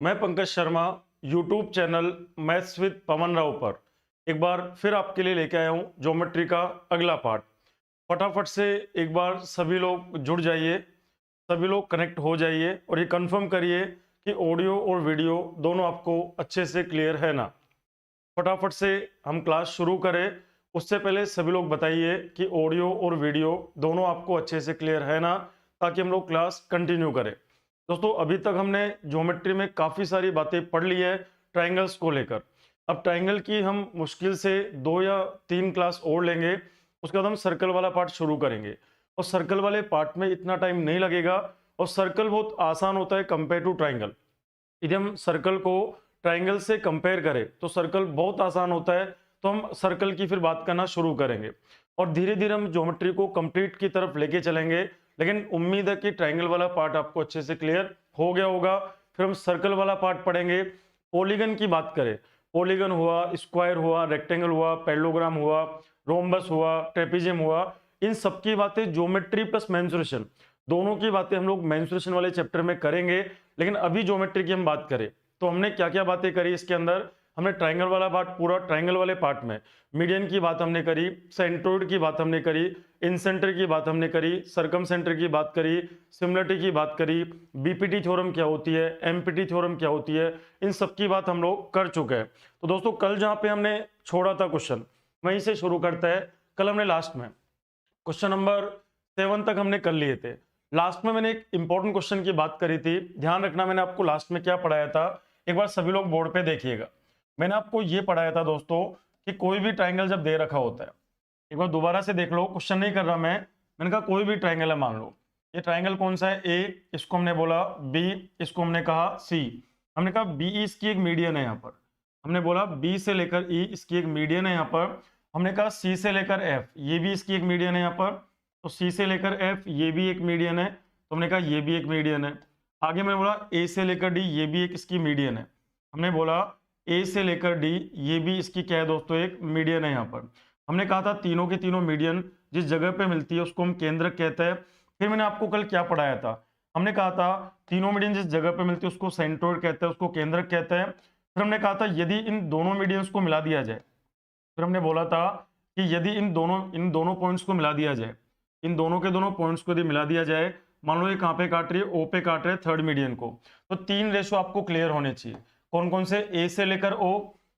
मैं Pankaj Sharma YouTube channel maths with Pawan Rao पर एक बार फिर आपके लिए लेके आया हूँ ज्योमेट्री का अगला पार्ट। फटाफट से एक बार सभी लोग जुड़ जाइए, सभी लोग कनेक्ट हो जाइए और ये कंफर्म करिए कि ऑडियो और वीडियो दोनों आपको अच्छे से क्लियर है ना। फटाफट से हम क्लास शुरू करें उससे पहले सभी लोग बताइए कि ऑडियो और वीडियो दोनों आपको अच्छे से क्लियर है ना, ताकि हम लोग क्लास कंटिन्यू करें। दोस्तों अभी तक हमने ज्योमेट्री में काफ़ी सारी बातें पढ़ ली है ट्राइंगल्स को लेकर। अब ट्राइंगल की हम मुश्किल से 2 या 3 क्लास और लेंगे, उसके बाद हम सर्कल वाला पार्ट शुरू करेंगे। और सर्कल वाले पार्ट में इतना टाइम नहीं लगेगा और सर्कल बहुत आसान होता है कंपेयर टू ट्राइंगल। यदि हम सर्कल को ट्राइंगल से कंपेयर करें तो सर्कल बहुत आसान होता है, तो हम सर्कल की फिर बात करना शुरू करेंगे और धीरे धीरे हम ज्योमेट्री को कंप्लीट की तरफ लेके चलेंगे। लेकिन उम्मीद है कि ट्राइंगल वाला पार्ट आपको अच्छे से क्लियर हो गया होगा। फिर हम सर्कल वाला पार्ट पढ़ेंगे। पॉलीगन की बात करें, पॉलीगन हुआ, स्क्वायर हुआ, रेक्टेंगल हुआ, पैरेललोग्राम हुआ, रोम्बस हुआ, ट्रेपीजियम हुआ, इन सब की बातें ज्योमेट्री प्लस मेंसुरेशन दोनों की बातें हम लोग मेंसुरेशन वाले चैप्टर में करेंगे। लेकिन अभी ज्योमेट्री की हम बात करें तो हमने क्या क्या बातें करी इसके अंदर। हमने ट्राइंगल वाला पार्ट, पूरा ट्राइंगल वाले पार्ट में मीडियन की बात हमने करी, सेंट्रोइड की बात हमने करी, इनसेंटर की बात हमने करी, सरकम सेंटर की बात करी, सिमिलरिटी की बात करी, बीपीटी थ्योरम क्या होती है, एमपीटी थ्योरम क्या होती है, इन सब की बात हम लोग कर चुके हैं। तो दोस्तों कल जहाँ पे हमने छोड़ा था क्वेश्चन, वहीं से शुरू करता है। कल हमने लास्ट में क्वेश्चन नंबर 7 तक हमने कर लिए थे। लास्ट में मैंने एक इंपॉर्टेंट क्वेश्चन की बात करी थी, ध्यान रखना मैंने आपको लास्ट में क्या पढ़ाया था, एक बार सभी लोग बोर्ड पे देखिएगा। मैंने आपको ये पढ़ाया था दोस्तों कि कोई भी ट्राइंगल जब दे रखा होता है, एक बार दोबारा से देख लो, क्वेश्चन नहीं कर रहा मैंने कहा कोई भी ट्राइंगल है, मान लो ये ट्राइंगल कौन सा है, ए, इसको हमने बोला बी, इसको हमने कहा सी। हमने कहा बी इसकी एक मीडियन है यहाँ पर, हमने बोला बी से लेकर ई इसकी एक मीडियन है यहाँ पर। हमने कहा सी से लेकर एफ ये भी इसकी एक मीडियन है यहाँ पर, तो सी से लेकर एफ ये भी एक मीडियन है, तो हमने कहा ये भी एक मीडियन है। आगे मैंने बोला ए से लेकर डी ये भी एक इसकी मीडियन है, हमने बोला ए से लेकर डी ये भी इसकी क्या है दोस्तों, एक मीडियन है यहाँ पर। हमने कहा था तीनों के तीनों मीडियन जिस जगह पे मिलती है उसको हम केंद्रक कहते हैं। फिर मैंने आपको कल क्या पढ़ाया था, हमने कहा था तीनों मीडियन जिस जगह पे मिलती है उसको सेंट्रोइड कहते हैं, उसको केंद्रक कहते हैं। फिर हमने कहा था यदि इन दोनों मीडियंस को मिला दिया जाए, फिर हमने बोला था कि यदि इन दोनों पॉइंट्स को मिला दिया जाए, इन दोनों के दोनों पॉइंट्स को यदि मिला दिया जाए, मान लो ये कहाँ पे काट रही है, ओ पे काट रहे हैं थर्ड मीडियन को, तो 3 रेशो आपको क्लियर होने चाहिए। कौन कौन से, ए से लेकर ओ,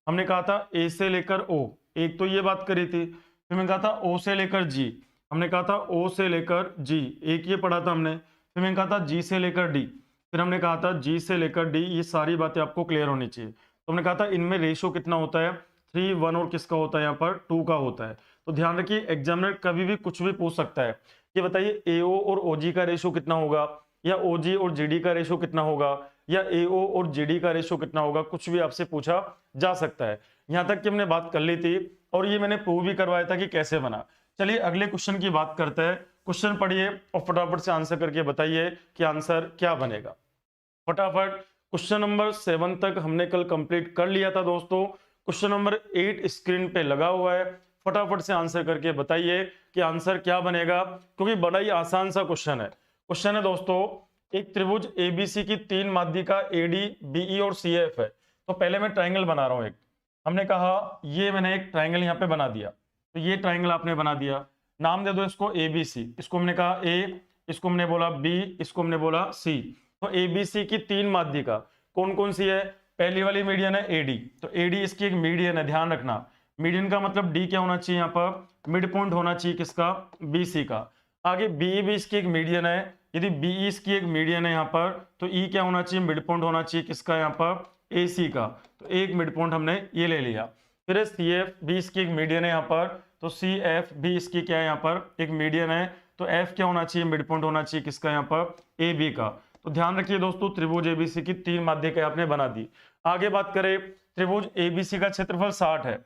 हमने कहा था ए से लेकर ओ, एक तो ये बात करी थी। फिर मैंने कहा था ओ से लेकर जी, हमने कहा था ओ से लेकर जी, एक ये पढ़ा था हमने। फिर मैंने कहा था जी से लेकर डी, फिर हमने कहा था जी से लेकर डी, ये सारी बातें आपको क्लियर होनी चाहिए। तो हमने कहा था इनमें रेशो कितना होता है, 3, 1 और किसका होता है यहाँ पर 2 का होता है। तो ध्यान रखिए एग्जामिनर कभी भी कुछ भी पूछ सकता है कि बताइए एओ और ओजी का रेशो कितना होगा, या ओजी और जीडी का रेशो कितना होगा, या एओ और जीडी का रेशो कितना होगा, कुछ भी आपसे पूछा जा सकता है। यहाँ तक कि हमने बात कर ली थी और ये मैंने प्रूव भी करवाया था कि कैसे बना। चलिए अगले क्वेश्चन की बात करते हैं। क्वेश्चन पढ़िए और फटाफट से आंसर करके बताइए कि आंसर क्या बनेगा। फटाफट क्वेश्चन नंबर 7 तक हमने कल कंप्लीट कर लिया था दोस्तों। क्वेश्चन नंबर 8 स्क्रीन पे लगा हुआ है, फटाफट से आंसर करके बताइए कि आंसर क्या बनेगा, क्योंकि बड़ा ही आसान सा क्वेश्चन है। क्वेश्चन है दोस्तों, एक त्रिभुज एबीसी की 3 माध्यिका एडी, बीई और सीएफ है। तो पहले मैं ट्राइंगल बना रहा हूं एक, हमने कहा ये मैंने एक ट्राइंगल यहाँ पे बना दिया, तो ये ट्राइंगल आपने बना दिया, नाम दे दो इसको एबीसी, इसको हमने कहा ए, इसको हमने बोला बी, इसको हमने बोला सी। तो एबीसी की 3 माध्यिका कौन कौन सी है, पहली वाली मीडियन है एडी, तो एडी इसकी एक मीडियन है, ध्यान रखना मीडियन का मतलब डी क्या होना चाहिए, यहाँ पर मिड पॉइंट होना चाहिए किसका, बीसी का। आगे बीई भी इसकी एक मीडियन है, यदि बीई इसकी एक मीडियन है यहाँ पर, तो ई क्या होना चाहिए, मिड पॉइंट होना चाहिए किसका, यहाँ पर एसी का। तो एक मिड पॉइंट हमने ये ले लिया। फिर सी एफ भी इसकी एक मीडियन है यहाँ पर, तो सी एफ भी इसकी क्या है, यहाँ पर एक मीडियन है, तो एफ क्या होना चाहिए, मिड पॉइंट होना चाहिए किसका, यहाँ पर ए बी का। तो ध्यान रखिए दोस्तों त्रिभुज एबीसी की 3 माध्यिका आपने बना दी। आगे बात करें, त्रिभुज एबीसी का क्षेत्रफल 60 है,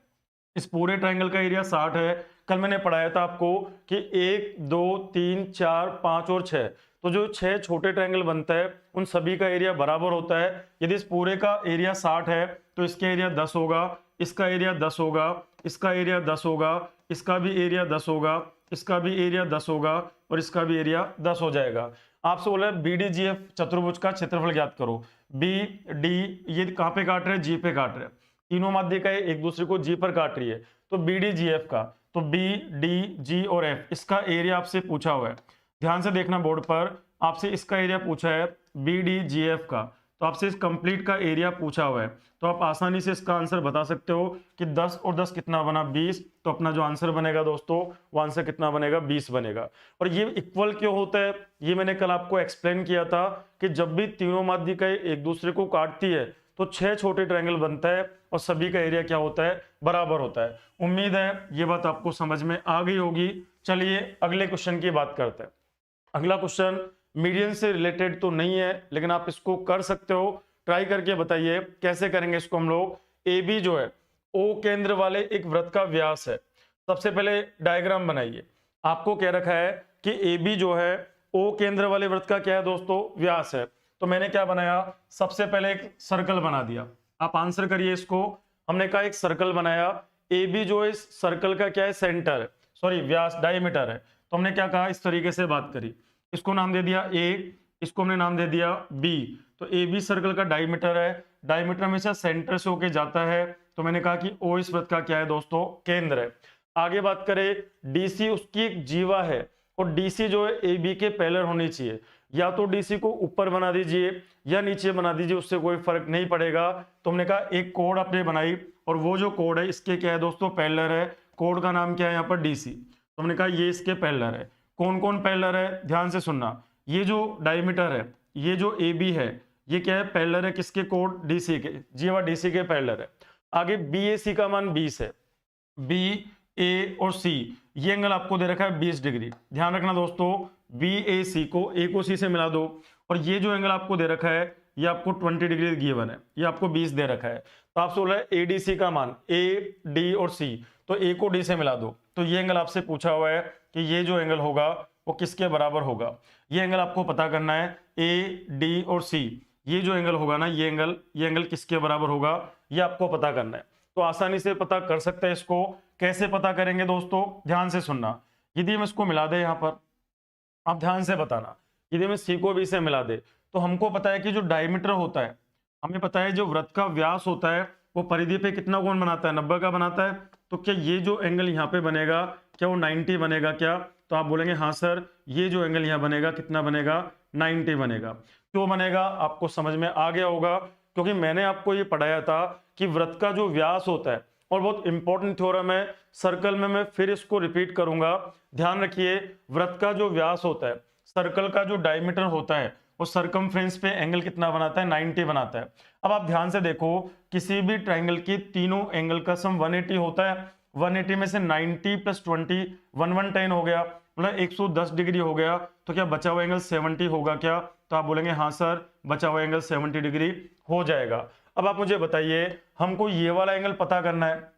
इस पूरे ट्रायंगल का एरिया 60 है। कल मैंने पढ़ाया था आपको कि 1, 2, 3, 4, 5 और 6, तो जो 6 छोटे ट्रायंगल बनता है उन सभी का एरिया बराबर होता है। यदि इस पूरे का एरिया 60 है तो इसका एरिया 10 होगा, इसका एरिया 10 होगा, इसका एरिया 10 होगा, इसका भी एरिया 10 होगा, इसका भी एरिया 10 होगा और इसका भी एरिया 10 हो जाएगा। आपसे बोला बीडीजीएफ चतुर्भुज का क्षेत्रफल ज्ञात करो। बी डी, ये कहाँ पे काट रहे हैं, जी पे काट रहे हैं, तीनों माध्यिका एक दूसरे को जी पर काट रही है, तो बी डी जी एफ का, तो बी डी जी और एफ, इसका एरिया आपसे पूछा हुआ है। ध्यान से देखना बोर्ड पर, आपसे इसका एरिया पूछा है बी डी जी एफ का, तो आपसे इस कंप्लीट का एरिया पूछा हुआ है, तो आप आसानी से इसका आंसर बता सकते हो कि 10 और 10 कितना बना, 20। तो अपना जो आंसर बनेगा दोस्तों, वो आंसर कितना बनेगा, 20 बनेगा। और ये इक्वल क्यों होता है, ये मैंने कल आपको एक्सप्लेन किया था कि जब भी तीनों माध्यिकाएं एक दूसरे को काटती है तो 6 छोटे ट्रायंगल बनता है और सभी का एरिया क्या होता है, बराबर होता है। उम्मीद है ये बात आपको समझ में आ गई होगी। चलिए अगले क्वेश्चन की बात करते हैं। अगला क्वेश्चन मीडियन से रिलेटेड तो नहीं है, लेकिन आप इसको कर सकते हो, ट्राई करके बताइए कैसे करेंगे इसको हम लोग। ए बी जो है ओ केंद्र वाले एक वृत्त का व्यास है। सबसे पहले डायग्राम बनाइए। आपको कह रखा है कि ए बी जो है ओ केंद्र वाले वृत्त का क्या है दोस्तों, व्यास है। तो मैंने क्या बनाया, सबसे पहले एक सर्कल बना दिया। आप आंसर करिए इसको। हमने कहा एक सर्कल बनाया, ए बी जो है इस सर्कल का क्या है, सेंटर है, सॉरी व्यास, डायमीटर है। तो हमने क्या कहा, इस तरीके से बात करी, इसको नाम दे दिया ए, इसको हमने नाम दे दिया बी। तो ए बी सर्कल का डायमीटर है, डायमीटर हमेशा सेंटर से होके जाता है, तो मैंने कहा कि ओ इस वृत्त का क्या है दोस्तों, केंद्र है। आगे बात करें, डीसी उसकी एक जीवा है, और डीसी जो है ए बी के पैरेलल होनी चाहिए। या तो डीसी को ऊपर बना दीजिए या नीचे बना दीजिए, उससे कोई फर्क नहीं पड़ेगा। तो हमने कहा एक कोड आपने बनाई, और वो जो कोड है इसके क्या है दोस्तों, पैरेलल है। कोड का नाम क्या है यहाँ पर, डीसी। तो हमने कहा ये इसके पैरेलल है। कौन कौन पैरेलल है, ध्यान से सुनना। ये जो डायमीटर है, ये जो ए बी है, ये क्या है, पैरेलल है किसके, कोड डीसी के, जीवा डीसी के पैरेलल है। आगे बी ए सी का मान 20 है, बी ए और सी, ये एंगल आपको दे रखा है 20 डिग्री। ध्यान रखना दोस्तों, बी ए सी को, ए को सी से मिला दो, और ये जो एंगल आपको दे रखा है ये आपको 20 डिग्री गिवन है, ये आपको 20 दे रखा है। तो आपसे बोला है ए डी सी का मान, ए डी और सी, तो ए को डी से मिला दो। तो ये एंगल आपसे पूछा हुआ है कि ये जो एंगल होगा वो किसके बराबर होगा। ये एंगल आपको पता करना है, ए डी और सी, ये जो एंगल होगा ना, ये एंगल किसके बराबर होगा, ये आपको पता करना है। तो आसानी से पता कर सकते हैं इसको। कैसे पता करेंगे दोस्तों, ध्यान से सुनना। यदि हम इसको मिला दे यहाँ पर, आप ध्यान से बताना, यदि मैं सी को बी से मिला दे, तो हमको पता है कि जो डायमीटर होता है, हमें पता है जो वृत्त का व्यास होता है वो परिधि पे कितना कोण बनाता है, 90 का बनाता है। तो क्या ये जो एंगल यहाँ पे बनेगा, क्या वो 90 बनेगा क्या? तो आप बोलेंगे हाँ सर, ये जो एंगल यहाँ बनेगा कितना बनेगा, 90 बनेगा। क्यों बनेगा, आपको समझ में आ गया होगा, क्योंकि मैंने आपको ये पढ़ाया था कि वृत्त का जो व्यास होता है, और बहुत इंपॉर्टेंट थ्योरम है, सर्कल में मैं फिर इसको रिपीट करूंगा, ध्यान रखिए। वृत्त का जो व्यास होता है, सर्कल का जो डायमीटर होता है, वो सरकमफ्रेंस पे एंगल कितना बनाता है, 90 बनाता है। अब आप ध्यान से देखो, किसी भी ट्राइंगल की तीनों एंगल का सम 180 होता है। 180 में से 90 + 20 110 हो गया, मतलब 110 डिग्री हो गया। तो क्या बचा हुआ एंगल 70 होगा क्या? तो आप बोलेंगे हाँ सर, बचा हुआ एंगल 70 डिग्री हो जाएगा। अब आप मुझे बताइए, हमको ये वाला एंगल पता करना है।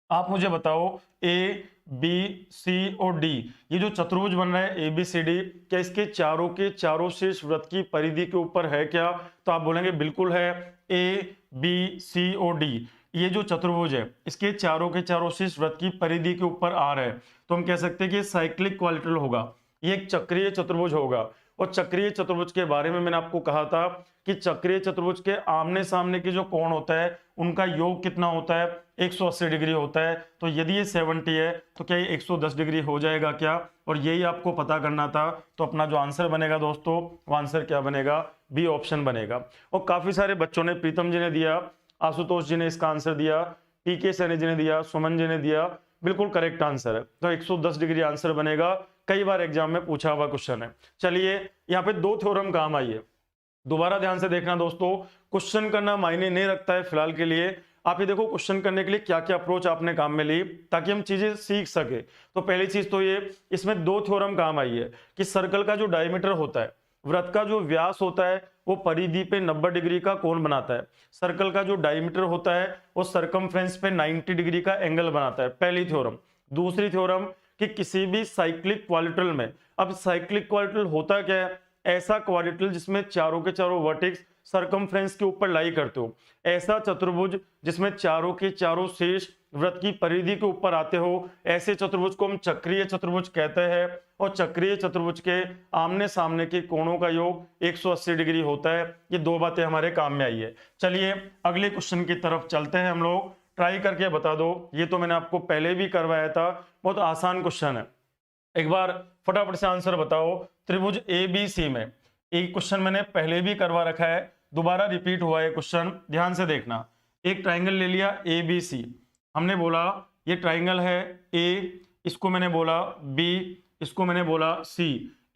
आप मुझे बताओ, ए बी सी और डी, ये जो चतुर्भुज बन रहा है ए बी सी डी, क्या इसके चारों के चारों शीर्ष वृत्त की परिधि के ऊपर है क्या? तो आप बोलेंगे बिल्कुल है। ए बी सी और डी, ये जो चतुर्भुज है, इसके चारों के चारों शीर्ष वृत्त की परिधि के ऊपर आ रहा है। तो हम कह सकते हैं कि साइक्लिक क्वाड्रिलेटरल होगा, ये एक चक्रीय चतुर्भुज होगा। और चक्रीय चतुर्भुज के बारे में मैंने आपको कहा था कि चक्रीय चतुर्भुज के आमने सामने के जो कोण होता है, उनका योग कितना होता है, 180 डिग्री होता है। तो यदि ये 70 है तो क्या ये 110 डिग्री हो जाएगा क्या? और यही आपको पता करना था। तो अपना जो आंसर बनेगा दोस्तों, वो आंसर क्या बनेगा, बी ऑप्शन बनेगा। और काफी सारे बच्चों ने, प्रीतम जी ने दिया, आशुतोष जी ने इसका आंसर दिया, टीके सैनी जी ने दिया, सुमन जी ने दिया, बिल्कुल करेक्ट आंसर है। तो 110 डिग्री आंसर बनेगा, कई बार एग्जाम में पूछा हुआ क्वेश्चन है। चलिए यहाँ पे 2 थ्योरम काम आई है, दोबारा ध्यान से देखना दोस्तों। क्वेश्चन करना मायने नहीं रखता है फिलहाल के लिए। आप ये देखो क्वेश्चन करने के लिए क्या क्या अप्रोच आपने काम में ली, ताकि हम चीजें सीख सके। तो पहली चीज तो ये, इसमें 2 थ्योरम काम आई है कि सर्कल का जो डायमीटर होता है, वृत्त का जो व्यास होता है, वो परिधि पे 90 डिग्री का कोण बनाता है। सर्कल का जो डायमीटर होता है, वो सरकमफ्रेंस पे 90 डिग्री का एंगल बनाता है, पहली थ्योरम। दूसरी थ्योरम कि किसी भी साइक्लिक क्वाड्रिलेटरल में, अब साइक्लिक क्वाड्रिलेटरल होता क्या है, ऐसा क्वाड्रिलेटरल जिसमें चारों के चारों वर्टेक्स सरकमफ्रेंस के ऊपर लाई करते हो, ऐसा चतुर्भुज जिसमें चारों के चारों शीर्ष वृत्त की परिधि के ऊपर आते हो, ऐसे चतुर्भुज को हम चक्रीय चतुर्भुज कहते हैं। और चक्रीय चतुर्भुज के आमने सामने के कोणों का योग 180 डिग्री होता है। ये दो बातें हमारे काम में आई है। चलिए अगले क्वेश्चन की तरफ चलते हैं हम लोग। ट्राई करके बता दो, ये तो मैंने आपको पहले भी करवाया था, बहुत आसान क्वेश्चन है। एक बार फटाफट से आंसर बताओ। त्रिभुज ए बी सी में एक क्वेश्चन मैंने पहले भी करवा रखा है, दोबारा रिपीट हुआ है क्वेश्चन, ध्यान से देखना। एक ट्राइंगल ले लिया ए बी सी, हमने बोला ये ट्राइंगल है ए, इसको मैंने बोला बी, इसको मैंने बोला सी।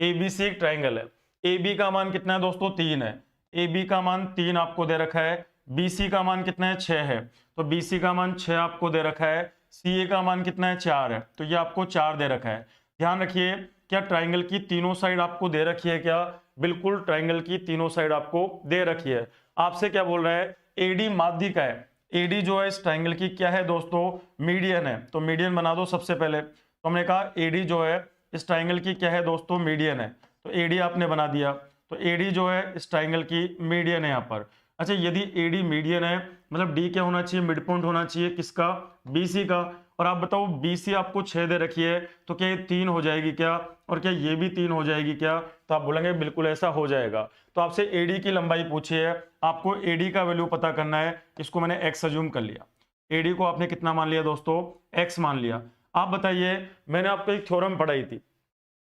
ए बी सी एक ट्राइंगल है। ए बी का मान कितना है दोस्तों? 3 है। ए बी का मान 3 आपको दे रखा है। बी सी का मान कितना है? 6 है। तो बी सी का मान 6 आपको दे रखा है। सी ए का मान कितना है? 4 है। तो ये आपको 4 दे रखा है। ध्यान रखिए, क्या ट्राइंगल की तीनों साइड आपको दे रखी है क्या? बिल्कुल ट्राइंगल की तीनों साइड आपको दे रखी है। आपसे क्या बोल रहा है? एडी माध्य का है। एडी जो है इस ट्राइंगल की क्या है दोस्तों? मीडियन है। तो मीडियन बना दो सबसे पहले। तो हमने कहा एडी जो है इस ट्राइंगल की क्या है दोस्तों? मीडियन है। तो एडी आपने बना दिया। तो एडी जो है इस ट्राइंगल की मीडियन है यहाँ पर। अच्छा, यदि एडी मीडियन है मतलब डी क्या होना चाहिए? मिड पॉइंट होना चाहिए। किसका? बीसी का। और आप बताओ बीसी आपको 6 दे रखी है, तो क्या ये 3 हो जाएगी क्या? और क्या ये भी 3 हो जाएगी क्या? तो आप बोलेंगे बिल्कुल ऐसा हो जाएगा। तो आपसे एडी की लंबाई पूछी है, आपको एडी का वैल्यू पता करना है। इसको मैंने एक्स अज्यूम कर लिया। एडी को आपने कितना मान लिया दोस्तों? एक्स मान लिया। आप बताइए, मैंने आपको एक थ्योरम पढ़ाई थी,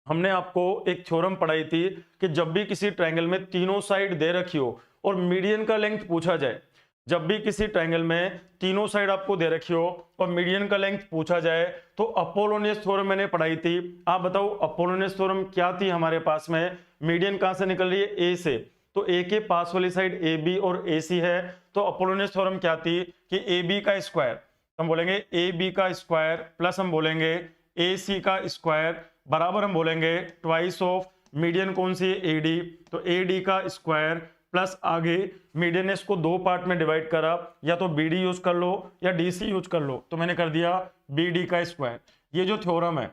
हमने आपको एक थ्योरम पढ़ाई थी कि जब भी किसी ट्राइंगल में तीनों साइड दे रखी हो और मीडियन का लेंथ पूछा जाए, जब भी किसी ट्राइंगल में तीनों साइड आपको दे रखी हो और मीडियन का लेंथ पूछा जाए, तो अपोलोनियस थ्योरम मैंने पढ़ाई थी। आप बताओ अपोलोनियस थ्योरम क्या थी हमारे पास में? मीडियन कहां से निकल रही है? ए से। तो ए के पास वाली साइड ए बी और ए सी है। तो अपोलोनियस थ्योरम क्या थी कि ए बी का स्क्वायर, हम बोलेंगे ए बी का स्क्वायर प्लस हम बोलेंगे ए सी का स्क्वायर बराबर हम बोलेंगे ट्वाइस ऑफ मीडियन कौन सी है? A D. तो ए डी का स्क्वायर प्लस आगे मीडियन ने इसको दो पार्ट में डिवाइड करा, या तो बी डी यूज कर लो या डी सी यूज कर लो। तो मैंने कर दिया बी डी का स्क्वायर। ये जो थ्योरम है,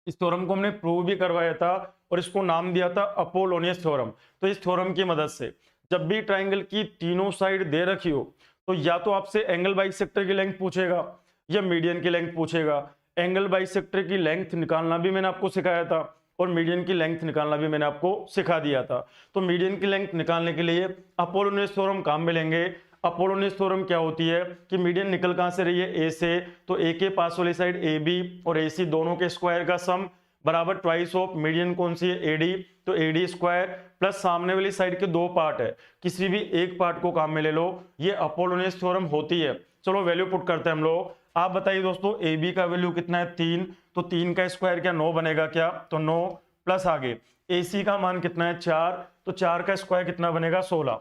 इस थ्योरम को हमने प्रूव भी करवाया था और इसको नाम दिया था अपोलोनियस थ्योरम। तो इस थ्योरम की मदद से जब भी ट्राइंगल की तीनों साइड दे रखी हो, तो या तो आपसे एंगल बाइसेक्टर की लेंथ पूछेगा या मीडियन की लेंथ पूछेगा। एंगल बाइसेक्टर की लेंथ निकालना भी मैंने आपको सिखाया था और मीडियन की लेंथ निकालना भी मैंने आपको सिखा दिया था। तो मीडियन की लेंथ निकालने के लिए अपोलोनियस थ्योरम काम में लेंगे। अपोलोनियस थ्योरम क्या होती है कि मीडियन निकल कहां से रही है? ए से। तो ए के पास वाली साइड ए बी और ए सी दोनों के स्क्वायर का सम बराबर ट्वाइस ऑफ मीडियन कौन सी है? एडी। तो एडी स्क्वायर प्लस सामने वाली साइड के दो पार्ट है, किसी भी एक पार्ट को काम में ले लो, ये अपोलोनियस थ्योरम होती है। चलो वैल्यू पुट करते हैं हम लोग। आप बताइए दोस्तों, ए बी का वैल्यू कितना है? 3। तो 3 का स्क्वायर क्या 9 बनेगा क्या? तो 9 प्लस आगे ए सी का मान कितना है? 4। तो 4 का स्क्वायर कितना बनेगा? 16।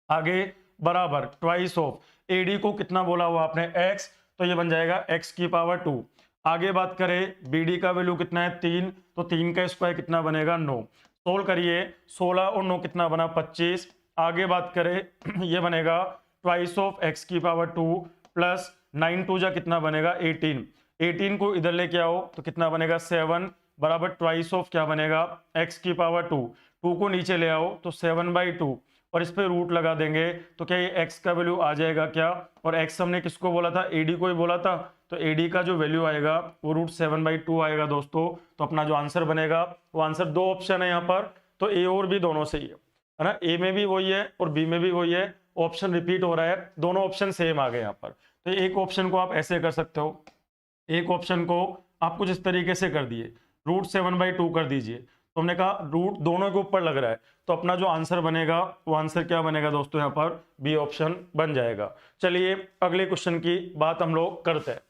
आगे बराबर ट्वाइस ऑफ एडी को कितना बोला हुआ आपने? एक्स। तो ये बन जाएगा एक्स की पावर 2। आगे बात करें बीडी का वैल्यू कितना है? 3। तो 3 का स्क्वायर कितना बनेगा? 9। सोल्व करिए, 16 और 9 कितना बना? 25। आगे बात करें ये बनेगा ट्वाइस ऑफ एक्स की पावर 2 प्लस 9 2 जा कितना बनेगा? 18। 18 को इधर लेके आओ तो कितना बनेगा? 7 बराबर ट्वाइस ऑफ क्या बनेगा? एक्स की पावर 2। 2 को नीचे ले आओ तो 7/2 और इस पे रूट लगा देंगे तो क्या ये x का वैल्यू आ जाएगा क्या? और x हमने किसको बोला था? एडी को ही बोला था। तो एडी का जो वैल्यू आएगा वो √7/2 आएगा दोस्तों। तो अपना जो आंसर बनेगा वो आंसर, दो ऑप्शन है यहाँ पर, तो ए और बी दोनों सही है ना? ए में भी वही है और बी में भी वही है, ऑप्शन रिपीट हो रहा है, दोनों ऑप्शन सेम आ गए यहाँ पर। तो एक ऑप्शन को आप ऐसे कर सकते हो, एक ऑप्शन को आप कुछ इस तरीके से कर दिए, √7/2 कर दीजिए। तो हमने कहा रूट दोनों के ऊपर लग रहा है, तो अपना जो आंसर बनेगा वो आंसर क्या बनेगा दोस्तों? यहाँ पर बी ऑप्शन बन जाएगा। चलिए अगले क्वेश्चन की बात हम लोग करते हैं।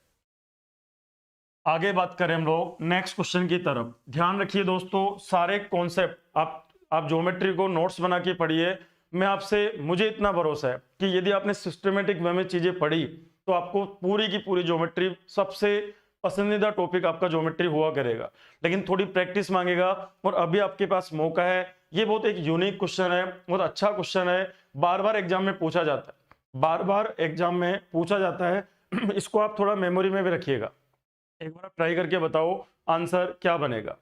आगे बात करें हम लोग नेक्स्ट क्वेश्चन की तरफ। ध्यान रखिए दोस्तों, सारे कॉन्सेप्ट आप ज्योमेट्री को नोट्स बना के पढ़िए। मैं आपसे, मुझे इतना भरोसा है कि यदि आपने सिस्टमेटिक वे में चीजें पढ़ी तो आपको पूरी की पूरी ज्योमेट्री, सबसे पसंदीदा टॉपिक आपका ज्योमेट्री हुआ करेगा। लेकिन थोड़ी प्रैक्टिस मांगेगा और अभी आपके पास मौका है। ये बहुत एक यूनिक क्वेश्चन है, बहुत अच्छा क्वेश्चन है, बार बार एग्जाम में पूछा जाता है, बार बार एग्जाम में पूछा जाता है। इसको आप थोड़ा मेमोरी में भी रखिएगा। एक बार आप ट्राई करके बताओ आंसर क्या बनेगा।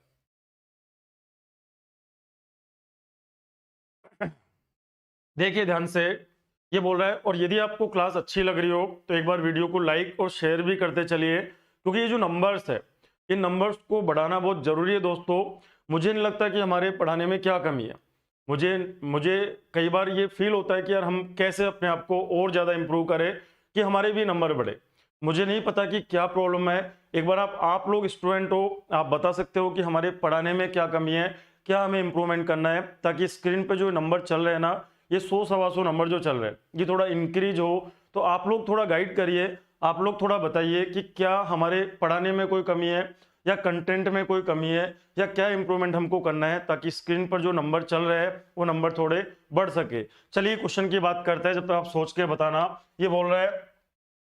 देखिए ध्यान से, ये बोल रहा है और यदि आपको क्लास अच्छी लग रही हो तो एक बार वीडियो को लाइक और शेयर भी करते चलिए, क्योंकि ये जो नंबर्स है, इन नंबर्स को बढ़ाना बहुत जरूरी है दोस्तों। मुझे नहीं लगता कि हमारे पढ़ाने में क्या कमी है। मुझे मुझे कई बार ये फील होता है कि यार हम कैसे अपने आप को और ज़्यादा इंप्रूव करें कि हमारे भी नंबर बढ़े। मुझे नहीं पता कि क्या प्रॉब्लम है। एक बार आप लोग स्टूडेंट हो, आप बता सकते हो कि हमारे पढ़ाने में क्या कमी है, क्या हमें इम्प्रूवमेंट करना है, ताकि स्क्रीन पे जो नंबर चल रहे हैं ना, ये 100-125 नंबर जो चल रहे हैं, ये थोड़ा इंक्रीज हो। तो आप लोग थोड़ा गाइड करिए, आप लोग थोड़ा बताइए कि क्या हमारे पढ़ाने में कोई कमी है या कंटेंट में कोई कमी है, या क्या इंप्रूवमेंट हमको करना है, ताकि स्क्रीन पर जो नंबर चल रहे हैं वो नंबर थोड़े बढ़ सके। चलिए क्वेश्चन की बात करते हैं, जब तक आप सोच के बताना। ये बोल रहा है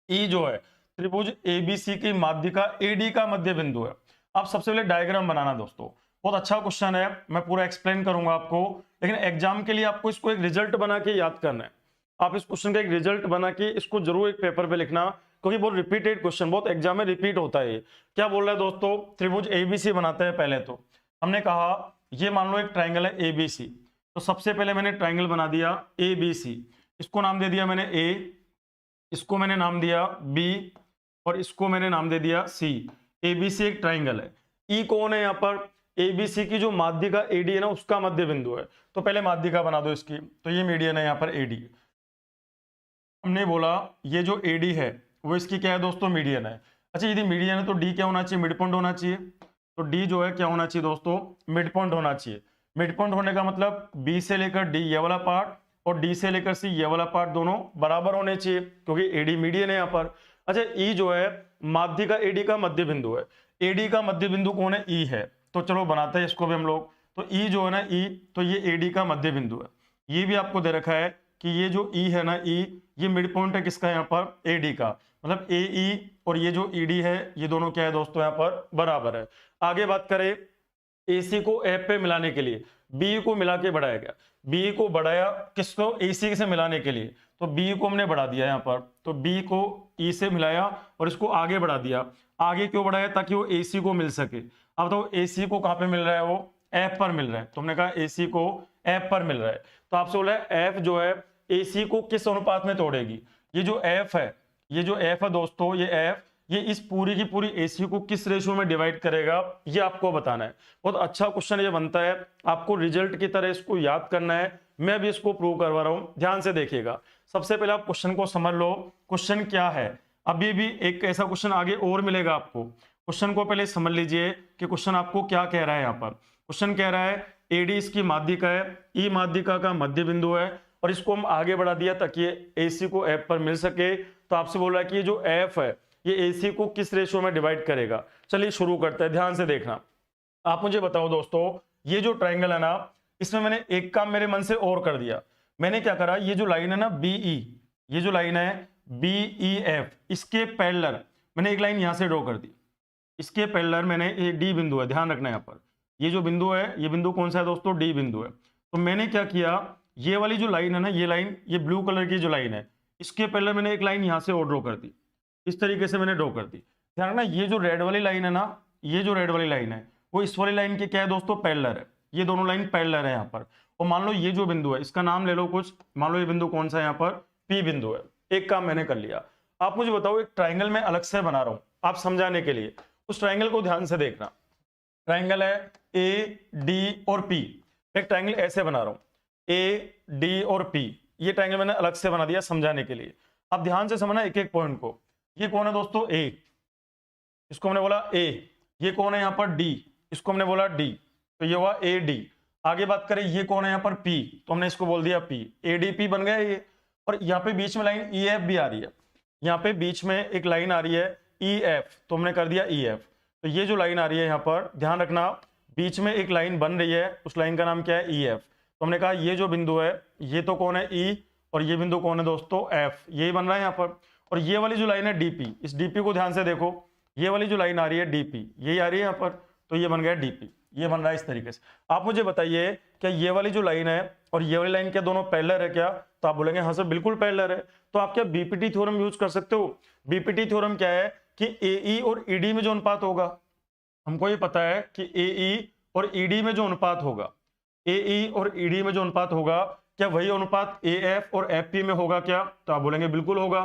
ई जो है त्रिभुज एबीसी की माध्यिका एडी का मध्य बिंदु है। आप सबसे पहले डायग्राम बनाना दोस्तों। बहुत अच्छा क्वेश्चन है, मैं पूरा एक्सप्लेन करूंगा आपको, लेकिन एग्जाम के लिए आपको इसको एक रिजल्ट बना के याद करना है। आप इस क्वेश्चन का एक रिजल्ट बना के इसको जरूर एक पेपर पे लिखना, क्योंकि बहुत रिपीटेड क्वेश्चन, बहुत एग्जाम में रिपीट होता है। क्या बोल रहा है दोस्तों, त्रिभुज एबीसी बनाते हैं। पहले तो हमने कहा ये मान लो एक ट्राइंगल है एबीसी, तो सबसे पहले मैंने ट्राइंगल बना दिया एबीसी, इसको नाम दे दिया मैंने ए, इसको मैंने नाम दिया बी, और इसको मैंने नाम दे दिया सी। एबीसी एक ट्राइंगल है। ई कौन है यहाँ पर, एबीसी की जो माध्यिका एडी है ना, उसका मध्य बिंदु है। तो पहले माध्यिका बना दो इसकी, तो ये मीडियन है यहाँ पर एडी। हमने बोला ये जो एडी है वो इसकी क्या है दोस्तों, मीडियन है। अच्छा यदि मीडियन है तो डी क्या होना चाहिए, मिड पॉइंट होना चाहिए। तो डी जो है क्या होना चाहिए दोस्तों, मिड पॉइंट होना चाहिए। मिड पॉइंट होने का मतलब बी से लेकर डी ये वाला पार्ट और डी से लेकर सी ये वाला पार्ट दोनों बराबर होने चाहिए, क्योंकि एडी मीडियन है यहाँ पर। अच्छा ई जो है माध्यिका एडी का मध्य बिंदु है। एडी का मध्य बिंदु कौन है, ई है। तो चलो बनाते हैं इसको भी हम लोग। तो ई जो है ना, ई तो ये एडी का मध्य बिंदु है। ये भी आपको दे रखा है कि ये जो ई है ना, ई ये मिड पॉइंट है किसका, यहाँ पर एडी का। मतलब ए ई और ये जो ईडी है, ये दोनों क्या है दोस्तों, यहाँ पर बराबर है। आगे बात करें AC को F पे मिलाने के लिए B को मिला के बढ़ाया गया। B को बढ़ाया किसको, AC से मिलाने के लिए, तो B को हमने बढ़ा दिया यहाँ पर। तो B को E से मिलाया और इसको आगे बढ़ा दिया। आगे क्यों बढ़ाया, ताकि वो AC को मिल सके। अब तो AC को कहाँ पे मिल रहा है, वो F पर मिल रहा है। तो हमने कहा AC को F पर मिल रहा है। तो आपसे बोला है F जो है AC को किस अनुपात में तोड़ेगी। ये जो F है, ये जो F है दोस्तों, ये F ये इस पूरी की पूरी AC को किस रेशियो में डिवाइड करेगा, ये आपको बताना है। बहुत अच्छा क्वेश्चन ये बनता है, आपको रिजल्ट की तरह इसको याद करना है। मैं भी इसको प्रूव करवा रहा हूं, ध्यान से देखिएगा। सबसे पहले आप क्वेश्चन को समझ लो, क्वेश्चन क्या है। अभी भी एक ऐसा क्वेश्चन आगे और मिलेगा आपको। क्वेश्चन को पहले समझ लीजिए कि क्वेश्चन आपको क्या कह रहा है। यहाँ पर क्वेश्चन कह रहा है एडी इसकी माध्यिका है, ई माध्यिका का मध्य बिंदु है, और इसको हम आगे बढ़ा दिया ताकि AC को F पर मिल सके। तो आपसे बोल रहा है कि ये जो F है ये AC को किस रेशियो में डिवाइड करेगा। चलिए शुरू करते हैं, ध्यान से देखना। आप मुझे बताओ दोस्तों, ये जो ट्राइंगल है ना, इसमें मैंने एक काम मेरे मन से और कर दिया। मैंने क्या करा, ये जो लाइन है ना BE, ये जो लाइन है BEF, इसके पैरेलल मैंने एक लाइन यहां से ड्रॉ कर दी। इसके पैरेलल मैंने ये D बिंदु है, ध्यान रखना यहाँ पर। ये जो बिंदु है, ये बिंदु कौन सा है दोस्तों, D बिंदु है। तो मैंने क्या किया, ये वाली जो लाइन है ना, ये लाइन, ये ब्लू कलर की जो लाइन है, इसके पैरेलल मैंने एक लाइन यहां से और ड्रॉ कर दी। इस तरीके से मैंने ड्रॉ कर दी। ध्यान रखना, ये जो रेड वाली लाइन है ना, ये जो रेड वाली लाइन है वो इस वाली लाइन के क्या है दोस्तों, पैरेलल है। ये दोनों लाइन पैरेलल है यहाँ पर। और मान लो ये जो बिंदु है, इसका नाम ले लो कुछ, मान लो ये बिंदु कौन सा है यहाँ पर, P बिंदु है। एक काम मैंने कर लिया। आप मुझे बताओ, एक ट्राइंगल में अलग से बना रहा हूं आप समझाने के लिए, उस ट्राइंगल को ध्यान से देखना। ट्राइंगल है AD और P। एक ट्राइंगल ऐसे बना रहा हूं AD और P, ये ट्राइंगल मैंने अलग से बना दिया समझाने के लिए। अब ध्यान से समझना एक एक पॉइंट को। ये कौन है दोस्तों, A, इसको हमने बोला A। ये कौन है यहाँ पर, D, इसको हमने बोला D, तो ये हुआ AD। आगे बात करें, ये कौन है यहाँ पर, P, तो हमने इसको बोल दिया P, ADP बन गया ये। और यहाँ पे बीच में लाइन EF भी आ रही है, यहाँ पे बीच में एक लाइन आ रही है EF, तो हमने कर दिया EF। तो ये जो लाइन आ रही है यहाँ पर, ध्यान रखना, बीच में एक लाइन बन रही है, उस लाइन का नाम क्या है, EF। तो हमने कहा ये जो बिंदु है, ये तो कौन है, E, और ये बिंदु कौन है दोस्तों, F, यही बन रहा है यहाँ पर। और ये वाली जो लाइन है DP, इस DP को ध्यान से देखो, ये वाली जो लाइन आ रही है DP, यही आ रही है यहाँ पर, तो ये बन गया DP, ये बन रहा है इस तरीके से। आप मुझे बताइए, क्या ये वाली जो लाइन है और ये वाली लाइन क्या दोनों पैरेलल है क्या, तो आप बोलेंगे हाँ सर बिल्कुल पैरेलल है। तो आप क्या BPT थ्योरम यूज कर सकते हो। BPT थ्योरम क्या है कि AE और ED में जो अनुपात होगा, हमको ये पता है कि AE और ED में जो अनुपात होगा, AE और ED में जो अनुपात होगा, क्या वही अनुपात ए एफ और एफ पी में होगा क्या? तो आप बोलेंगे बिल्कुल होगा।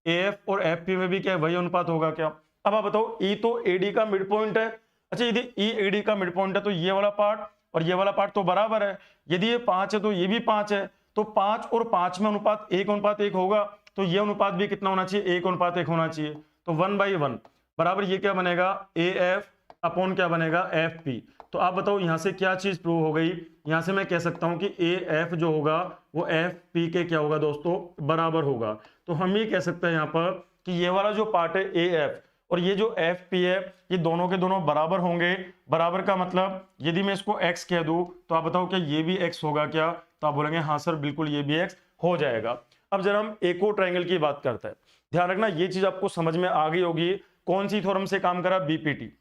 ए एफ और एफ पी में भी क्या वही अनुपात होगा क्या? अब आप बताओ, ई तो एडी का मिड पॉइंट है। अच्छा, यदि ई एडी का मिड पॉइंट है तो ये वाला पार्ट और ये वाला पार्ट तो बराबर है। यदि ये 5 है तो ये भी 5 है, तो 5 और 5 में अनुपात 1:1 होगा, तो ये अनुपात भी कितना होना चाहिए? 1:1 होना चाहिए। तो 1/1 बराबर ये क्या बनेगा? ए एफ अपॉन क्या बनेगा? F P. तो आप बताओ यहां से क्या चीज प्रूव हो गई? यहां से मैं कह सकता हूं कि ए एफ जो होगा वो एफ पी के क्या होगा दोस्तों? बराबर होगा। तो हम ये कह सकते हैं यहां पर कि ये वाला जो पार्ट है ए एफ और ये जो एफ पी है, ये दोनों के दोनों बराबर होंगे। बराबर का मतलब यदि मैं इसको x कह दूं तो आप बताओ क्या ये भी x होगा क्या? तो आप बोलेंगे हाँ सर बिल्कुल ये भी x हो जाएगा। अब जरा हम एक और ट्रायंगल की बात करते हैं। ध्यान रखना ये चीज आपको समझ में आ गई होगी। कौन सी थ्योरम से काम करा? बीपीटी।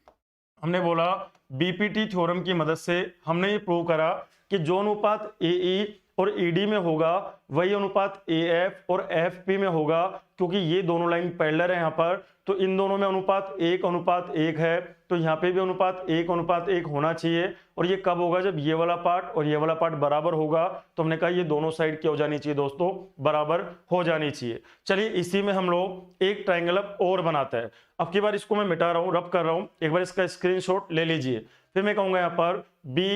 हमने बोला बीपीटी थ्योरम की मदद से हमने ये प्रूव करा कि जो अनुपात ए और ईडी में होगा वही अनुपात ए एफ और एफ पी में होगा, क्योंकि ये दोनों लाइन पैरेलल है यहाँ पर। तो इन दोनों में अनुपात 1:1 है, तो यहाँ पे भी अनुपात 1:1 होना चाहिए। और ये कब होगा? जब ये वाला पार्ट और ये वाला पार्ट बराबर होगा। तो हमने कहा ये दोनों साइड क्या हो जानी चाहिए दोस्तों? बराबर हो जानी चाहिए। चलिए इसी में हम लोग एक ट्रायंगल अब और बनाते हैं। अब की बार इसको मैं मिटा रहा हूँ, रब कर रहा हूँ, एक बार इसका स्क्रीनशॉट ले लीजिए। फिर मैं कहूंगा यहाँ पर बी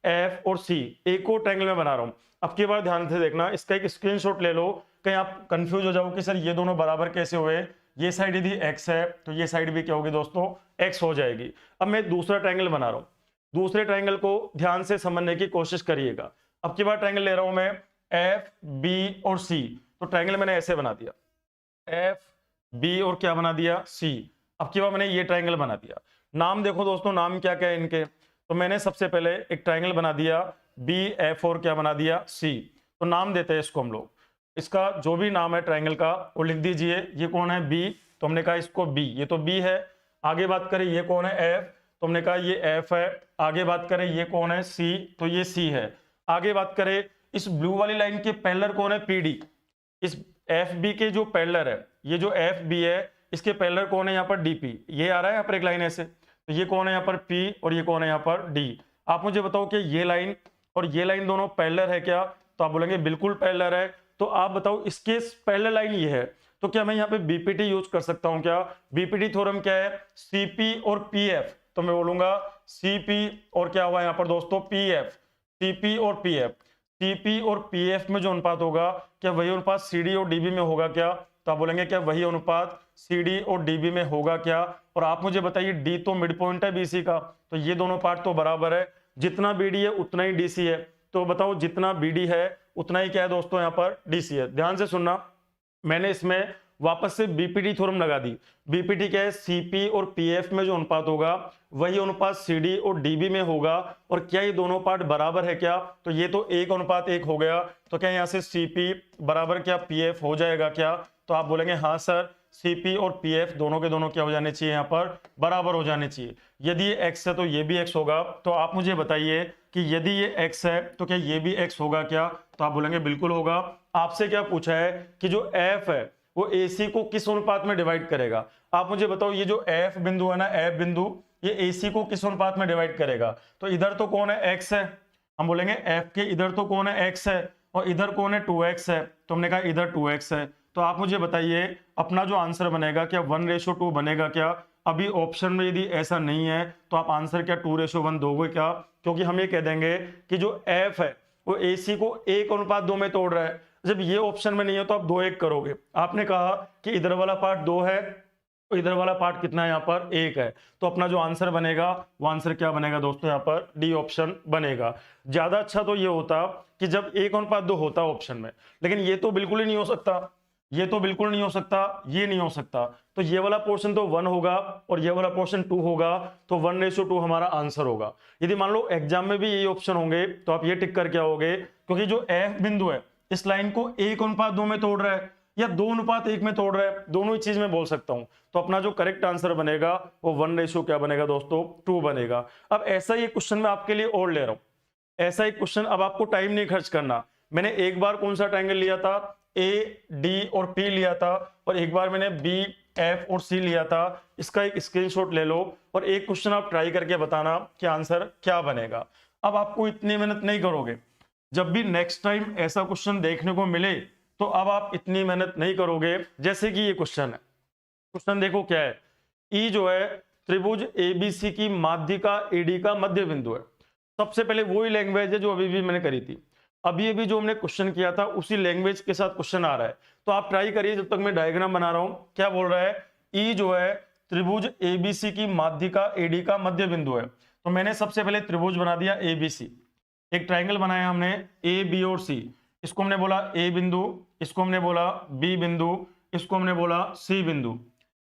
एफ और सी एक और ट्रायंगल में बना रहा हूँ। अब की बार ध्यान से देखना, इसका एक स्क्रीनशॉट ले लो, कहीं आप कंफ्यूज हो जाओ कि सर ये दोनों बराबर कैसे हुए। ये साइड यदि x है तो ये साइड भी क्या होगी दोस्तों? x हो जाएगी। अब मैं दूसरा ट्रायंगल बना रहा हूं। दूसरे ट्रायंगल को ध्यान से समझने की कोशिश करिएगा। अब की बार ट्रायंगल ले रहा हूं मैं एफ बी और सी। तो ट्रायंगल मैंने ऐसे बना दिया, एफ बी और क्या बना दिया? सी। अब की बार मैंने ये ट्रायंगल बना दिया। नाम देखो दोस्तों, नाम क्या क्या है इनके। तो मैंने सबसे पहले एक ट्रायंगल बना दिया बी एफ और क्या बना दिया? सी। तो नाम देते हैं इसको हम लोग। इसका जो भी नाम है ट्रायंगल का वो लिख दीजिए। ये कौन है? बी। तो हमने कहा इसको बी, ये तो बी है। आगे बात करें ये कौन है? एफ। तो हमने कहा ये एफ है। आगे बात करें ये कौन है? सी। तो ये सी है। आगे बात करें इस ब्लू वाली लाइन के पैरेलल कौन है? पीडी। इस एफ बी के जो पैरेलल है, ये जो एफ बी है इसके पैरेलल कौन है? यहाँ पर डीपी। ये आ रहा है यहाँ पर एक लाइन ऐसे। तो ये कौन है यहाँ पर? पी। और ये कौन है यहाँ पर? डी। आप मुझे बताओ कि ये लाइन और ये लाइन दोनों पैरेलल है क्या? तो आप बोलेंगे बिल्कुल पैरेलल है। तो आप बताओ इसके पैरेलल लाइन ये है, तो क्या मैं यहाँ पे बीपीटी यूज कर सकता हूँ क्या? बीपीटी थ्योरम क्या है? सीपी और पीएफ। तो मैं बोलूंगा सीपी और क्या हुआ यहाँ पर दोस्तों? पीएफ। सीपी और पीएफ। सीपी और पीएफ में जो अनुपात होगा क्या वही अनुपात सीडी और डीबी में होगा क्या? तो आप बोलेंगे क्या वही अनुपात सीडी और डीबी में होगा क्या? और आप मुझे बताइए डी तो मिड पॉइंट है बीसी का, तो ये दोनों पार्ट तो बराबर है। जितना बीडी है उतना ही डीसी है। तो बताओ जितना बीडी है उतना ही क्या है दोस्तों? यहाँ पर डीसी है। ध्यान से सुनना, मैंने इसमें वापस से बीपीटी थ्योरम लगा दी। बीपीटी क्या है? सीपी और पीएफ में जो अनुपात होगा वही अनुपात सीडी और डीबी में होगा। और क्या ये दोनों पार्ट बराबर है क्या? तो ये तो 1:1 हो गया। तो क्या यहाँ से सीपी बराबर क्या पीएफ हो जाएगा क्या? तो आप बोलेंगे हाँ सर, सीपी और पीएफ दोनों के दोनों क्या हो जाने चाहिए? यहाँ पर बराबर हो जाने चाहिए। यदि ये एक्स है तो ये भी एक्स होगा। तो आप मुझे बताइए कि यदि ये एक्स है तो क्या ये भी एक्स होगा क्या? तो आप बोलेंगे बिल्कुल होगा। आपसे क्या पूछा है कि जो एफ है वो एसी को किस अनुपात में डिवाइड करेगा? आप मुझे बताओ ये जो एफ बिंदु है ना, एफ बिंदु, ये एसी को किस अनुपात में डिवाइड करेगा? तो इधर तो कौन है? एक्स है। हम बोलेंगे एफ के इधर तो कौन है? एक्स है। और इधर कौन है? 2x है। तो हमने कहा इधर 2x है। तो आप मुझे बताइए अपना जो आंसर बनेगा क्या 1:2 बनेगा क्या? अभी ऑप्शन में यदि ऐसा नहीं है तो आप आंसर क्या 2:1 दोगे क्या? क्योंकि हम ये कह देंगे कि जो एफ है वो एसी को 1:2 में तोड़ रहा है। जब ये ऑप्शन में नहीं है तो आप 2:1 करोगे। आपने कहा कि इधर वाला पार्ट 2 है तो इधर वाला पार्ट कितना है? यहाँ पर 1 है। तो अपना जो आंसर बनेगा वो आंसर क्या बनेगा दोस्तों? यहाँ पर डी ऑप्शन बनेगा। ज्यादा अच्छा तो ये होता कि जब 1:2 होता ऑप्शन में, लेकिन ये तो बिल्कुल ही नहीं हो सकता। ये तो बिल्कुल नहीं हो सकता, ये नहीं हो सकता। तो ये वाला पोर्शन तो 1 होगा और ये वाला पोर्शन 2 होगा। तो 1:2 हमारा आंसर होगा। यदि मान लो एग्जाम में भी ये ऑप्शन होंगे तो आप ये टिक करके आओगे, क्योंकि जो एफ बिंदु है इस लाइन को 1:2 में तोड़ रहा है या 2:1 में तोड़ रहा है, दोनों ही चीज में बोल सकता हूं। तो अपना जो करेक्ट आंसर बनेगा वो 1:2 क्या बनेगा दोस्तों? 2 बनेगा। अब ऐसा ही क्वेश्चन मैं आपके लिए और ले रहा हूं। ऐसा ही क्वेश्चन, अब आपको टाइम नहीं खर्च करना। मैंने एक बार कौन सा ट्रायंगल लिया था? ए डी और पी लिया था, और एक बार मैंने बी एफ और सी लिया था। इसका एक स्क्रीनशॉट ले लो और एक क्वेश्चन आप ट्राई करके बताना कि आंसर क्या बनेगा। अब आपको इतनी मेहनत नहीं करोगे, जब भी नेक्स्ट टाइम ऐसा क्वेश्चन देखने को मिले तो अब आप इतनी मेहनत नहीं करोगे। जैसे कि ये क्वेश्चन है, क्वेश्चन देखो क्या है, ई जो है त्रिभुज एबीसी की माध्यिका एडी का मध्य बिंदु है। सबसे पहले वही लैंग्वेज है जो अभी भी मैंने करी थी, अभी अभी जो हमने क्वेश्चन किया था उसी लैंग्वेज के साथ क्वेश्चन आ रहा है। तो आप ट्राई करिए, जब तक मैं डायग्राम बना रहा हूं। क्या बोल रहा है, ई जो है त्रिभुज एबीसी की माध्यिका एडी का मध्य बिंदु है। तो मैंने सबसे पहले त्रिभुज बना दिया एबीसी, एक ट्राइंगल बनाया हमने ए बी और सी, इसको हमने बोला ए बिंदु, इसको हमने बोला बी बिंदु, इसको हमने बोला सी बिंदु।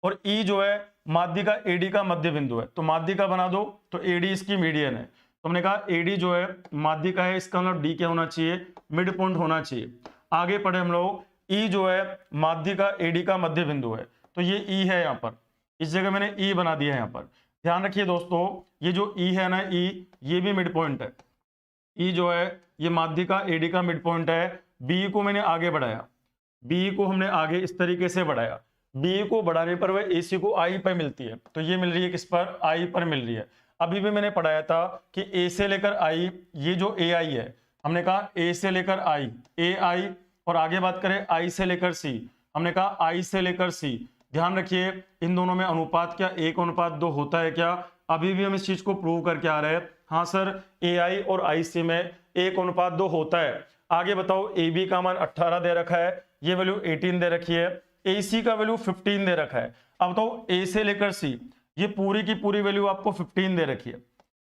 और ई जो है माध्यिका एडी का मध्य बिंदु है, तो माध्यिका बना दो, तो एडी इसकी मीडियन है। तो हमने कहा एडी जो है माध्यिका है, इसका मतलब डी क्या होना चाहिए, मिड पॉइंट होना चाहिए। आगे पढ़े हम लोग, ई जो है माध्यिका एडी का मध्य बिंदु है, तो ये ई है यहाँ पर, इस जगह मैंने ई बना दिया है यहाँ पर। ध्यान रखिए दोस्तों, ये जो ई है ना, ई ये भी मिड पॉइंट है। ई जो है ये माध्यिका एडी का मिड पॉइंट है। बी को मैंने आगे बढ़ाया, बी को हमने आगे इस तरीके से बढ़ाया, बी को बढ़ाने पर वह एसी को आई पर मिलती है, तो ये मिल रही है किस पर, आई पर मिल रही है। अभी भी मैंने पढ़ाया था कि ए से लेकर आई, ये जो ए आई है, हमने कहा ए से लेकर आई, ए आई, और आगे बात करें आई से लेकर सी, हमने कहा आई से लेकर सी। ध्यान रखिए इन दोनों में अनुपात क्या 1:2 होता है क्या, अभी भी हम इस चीज को प्रूव करके आ रहे हैं। हाँ सर, ए आई और आई सी में 1:2 होता है। आगे बताओ, ए बी का मान 18 दे रखा है, ये वैल्यू 18 दे रखी है, ए सी का वैल्यू 15 दे रखा है। अब बताओ ए से लेकर सी, ये पूरी की पूरी वैल्यू आपको 15 दे रखी है,